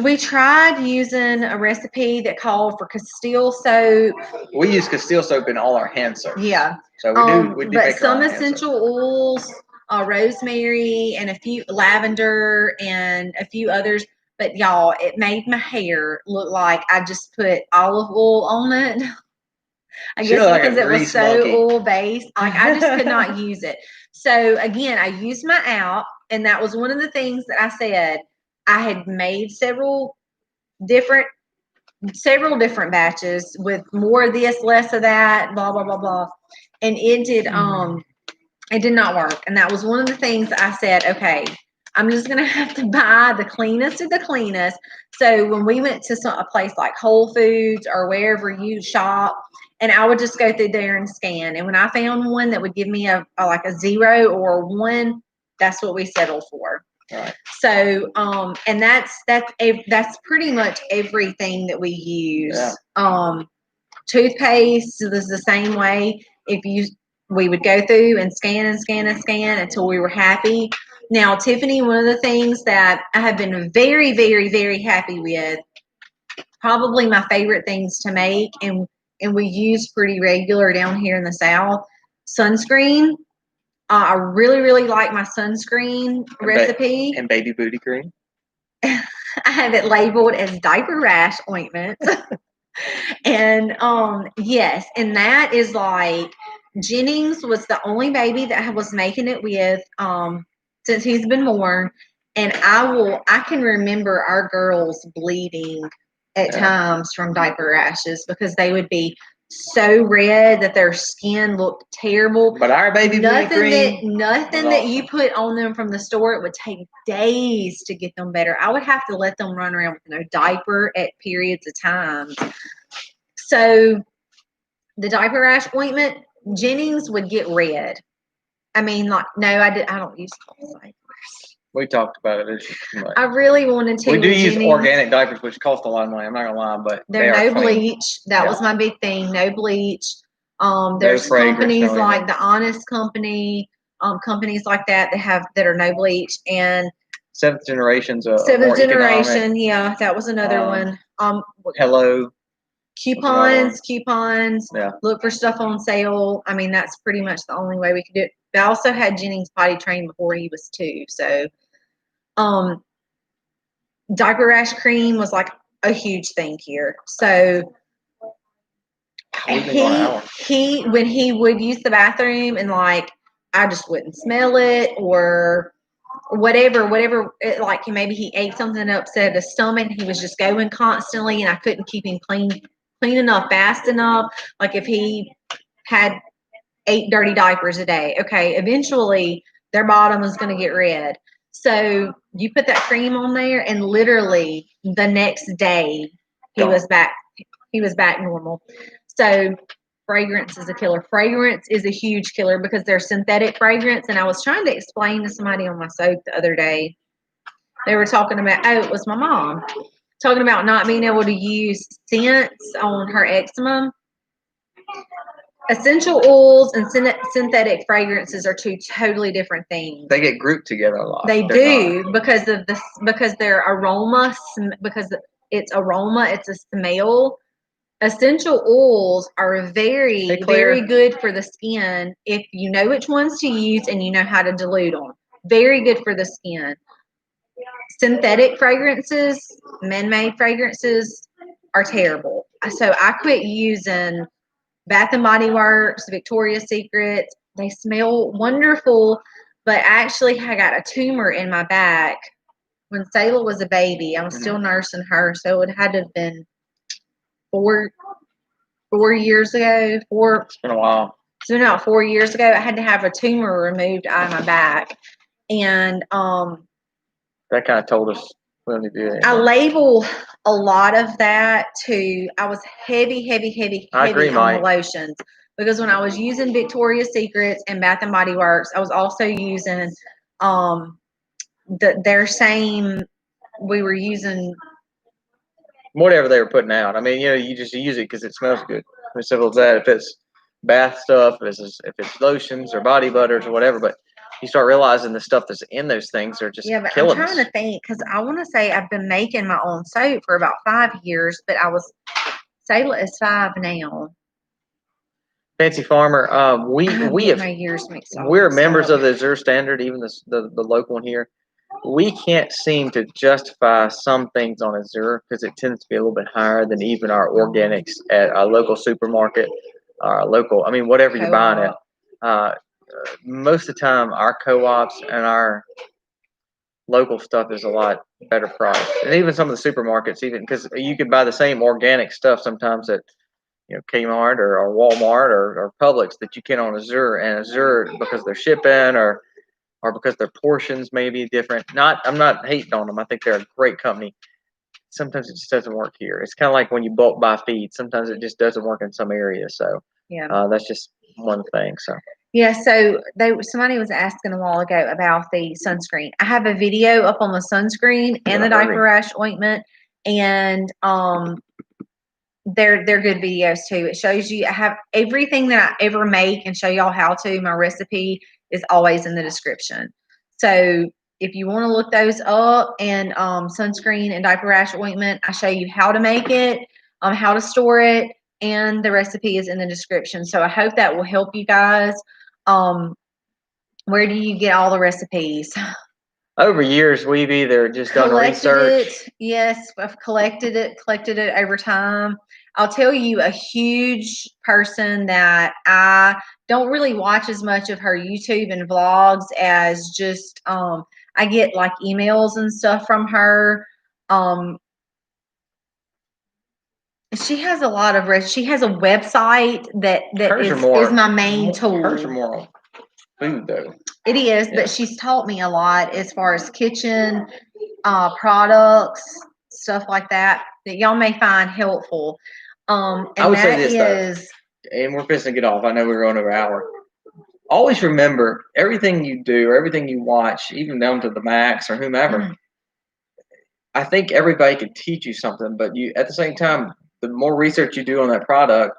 We tried using a recipe that called for Castile soap. We use Castile soap in all our hand soaps. Yeah. So we do but make some essential oils, rosemary and a few lavender and a few others. But y'all, it made my hair look like I just put olive oil on it. I guess because it was so oil based. Like I just could not use it. So again, I used my app, and that was one of the things that I said. I had made several different batches with more of this, less of that, blah blah blah blah, and it did not work. And that was one of the things that I said, okay, I'm just gonna have to buy the cleanest of the cleanest. So when we went to a place like Whole Foods or wherever you shop, and I would just go through there and scan, and when I found one that would give me a 0 or a 1, that's what we settled for. Right. So, and that's pretty much everything that we use. Yeah. Toothpaste is the same way. We would go through and scan until we were happy. Now, Tiffany, one of the things that I have been very, very, very happy with, probably my favorite things to make, and we use pretty regular down here in the South, sunscreen. I really, really like my sunscreen recipe. And baby booty cream. I have it labeled as diaper rash ointment. And yes, and that is like Jennings was the only baby that was making it with since he's been born. And I can remember our girls bleeding at times from diaper rashes because they would be so red that their skin looked terrible. But our baby nothing that you put on them from the store, it would take days to get them better. I would have to let them run around with no diaper at periods of time. So the diaper rash ointment, Jennings would get red. I mean, like, no, I don't use diapers. We talked about it. I really wanted to. We do use organic diapers, which cost a lot of money. I'm not gonna lie, but they're no bleach. That was my big thing. No bleach. There's companies like the Honest Company, companies like that that are no bleach, and Seventh Generation. Yeah, that was another one. Hello. Coupons. Yeah. Look for stuff on sale. I mean, that's pretty much the only way we could do it. But I also had Jennings potty trained before he was 2, so diaper rash cream was like a huge thing here. So he when he would use the bathroom and like I just wouldn't smell it or whatever like maybe he ate something upset his stomach, he was just going constantly and I couldn't keep him clean enough fast enough. Like if he had 8 dirty diapers a day, okay, eventually their bottom is going to get red. So you put that cream on there and literally the next day he was back normal. So fragrance is a killer. Fragrance is a huge killer because they're synthetic fragrance. And I was trying to explain to somebody on my soap the other day. They were talking about, it was my mom, talking about not being able to use scents on her eczema. Essential oils and synthetic fragrances are 2 totally different things. They get grouped together a lot. They do because their aroma, because it's aroma, it's a smell. Essential oils are very, very good for the skin if you know which ones to use and you know how to dilute them. Very good for the skin. Synthetic fragrances, man-made fragrances are terrible. So I quit using Bath and Body Works, Victoria's Secret. They smell wonderful, but actually I got a tumor in my back when Sayla was a baby. I was still nursing her, so it had to have been 4 years ago. It's been a while. It's been about 4 years ago. I had to have a tumor removed out of my back, and that kind of told us we don't need to do that. I label a lot of that too. I was heavy on the lotions because when I was using Victoria's Secrets and Bath and Body Works, I was also using their same. We were using whatever they were putting out. I mean, you just use it because it smells good. As simple as that. If it's bath stuff, if it's lotions or body butters or whatever, but you start realizing the stuff that's in those things are just killing us. I'm trying to think because I want to say I've been making my own soap for about 5 years, but Sayla is 5 now. Fancy Farmer, we're members of the Azure Standard, even the local one here. We can't seem to justify some things on Azure because it tends to be a little bit higher than even our organics at a local supermarket, whatever you're buying at. Most of the time, our co-ops and our local stuff is a lot better price, and even some of the supermarkets, even because you could buy the same organic stuff sometimes at Kmart or Walmart or Publix that you can on Azure, and Azure because they're shipping or because their portions may be different. I'm not hating on them. I think they're a great company. Sometimes it just doesn't work here. It's kind of like when you bulk buy feed. Sometimes it just doesn't work in some areas. So that's just one thing. So. Yeah, so somebody was asking a while ago about the sunscreen. I have a video up on the sunscreen and the diaper rash ointment, and they're good videos too. It shows you. I have everything that I ever make and show y'all how to. My recipe is always in the description. So if you want to look those up, and sunscreen and diaper rash ointment, I show you how to make it, how to store it, and the recipe is in the description. So I hope that will help you guys. Where do you get all the recipes? Over years, we've either just done research. Yes, I've collected it over time. I'll tell you a huge person that I don't really watch as much of her YouTube and vlogs as just I get like emails and stuff from her. She has a lot of she has a website that is my main tool. Hers are more on food though. It is, but she's taught me a lot as far as kitchen products, stuff like that y'all may find helpful. And I would say that this though, and we're fixing to get off. I know we're going over an hour. Always remember everything you do or everything you watch, even down to the Max or whomever. I think everybody can teach you something, but you at the same time, the more research you do on that product,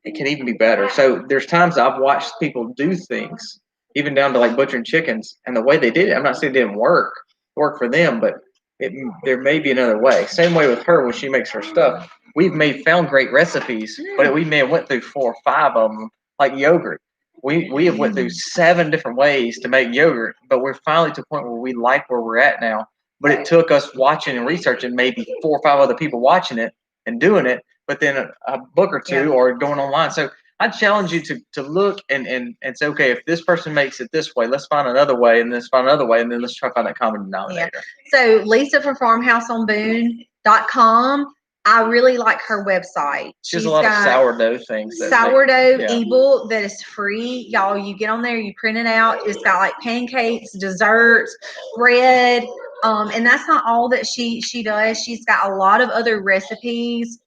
it can even be better. So there's times I've watched people do things, even down to like butchering chickens, and the way they did it, I'm not saying it didn't work for them, but there may be another way. Same way with her when she makes her stuff. We've found great recipes, but we may have went through 4 or 5 of them, like yogurt. We have went through 7 different ways to make yogurt, but we're finally to a point where we like where we're at now. But it took us watching and researching maybe 4 or 5 other people watching it and doing it, but then a book or two or going online. So I challenge you to look and say, okay, if this person makes it this way, let's find another way, and let's find another way, and then let's try to find that common denominator. Yeah. So Lisa from farmhouseonboone.com. I really like her website. She's a lot of sourdough things. Sourdough ebook that is free. Y'all, you get on there, you print it out. It's got like pancakes, desserts, bread. And that's not all that she does. She's got a lot of other recipes.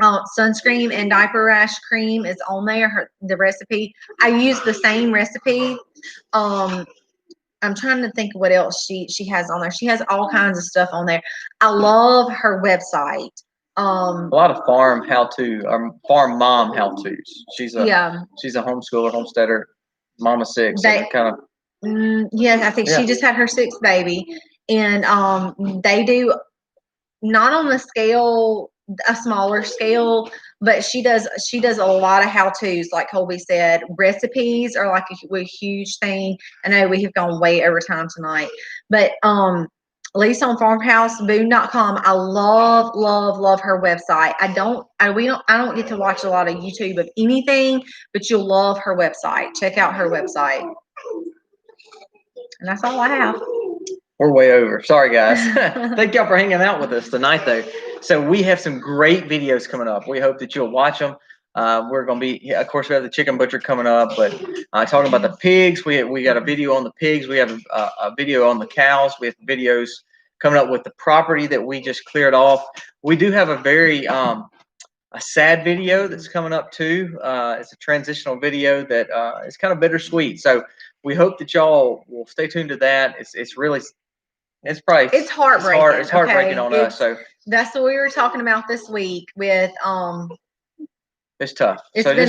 Sunscreen and diaper rash cream is on there. The recipe. I use the same recipe. I'm trying to think of what else she has on there. She has all kinds of stuff on there. I love her website. A lot of farm how-to, farm mom how-tos. She's a homeschooler, homesteader, mama 6, and kind of. Yeah, I think she just had her 6th baby, and they do not on the scale, a smaller scale, but she does a lot of how-tos. Like Colby said, recipes are like a huge thing. I know we have gone way over time tonight, but Lisa on farmhouseboone.com. I love her website. I don't get to watch a lot of YouTube of anything, but you'll love her website. Check out her website. And that's all I have. We're way over. Sorry, guys. Thank y'all for hanging out with us tonight, though. So we have some great videos coming up. We hope that you'll watch them. We're going to be, of course, we have the chicken butcher coming up, but talking about the pigs, we got a video on the pigs. We have a video on the cows. We have videos coming up with the property that we just cleared off. We do have a very a sad video that's coming up too. It's a transitional video that is kind of bittersweet. So we hope that y'all will stay tuned to that. It's really. It's heartbreaking. It's heartbreaking on us. So that's what we were talking about this week with It's tough. It's been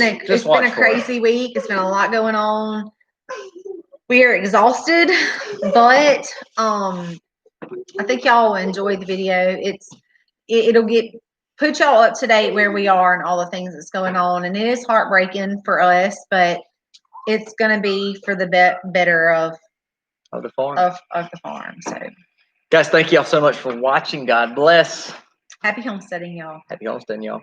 a crazy week. It's been a lot going on. We are exhausted, but I think y'all will enjoy the video. It'll put y'all up to date where we are and all the things that's going on. And it is heartbreaking for us, but it's going to be for the better of the farm. Of the farm. So, guys, thank y'all so much for watching. God bless. Happy homesteading, y'all. Happy homesteading, y'all.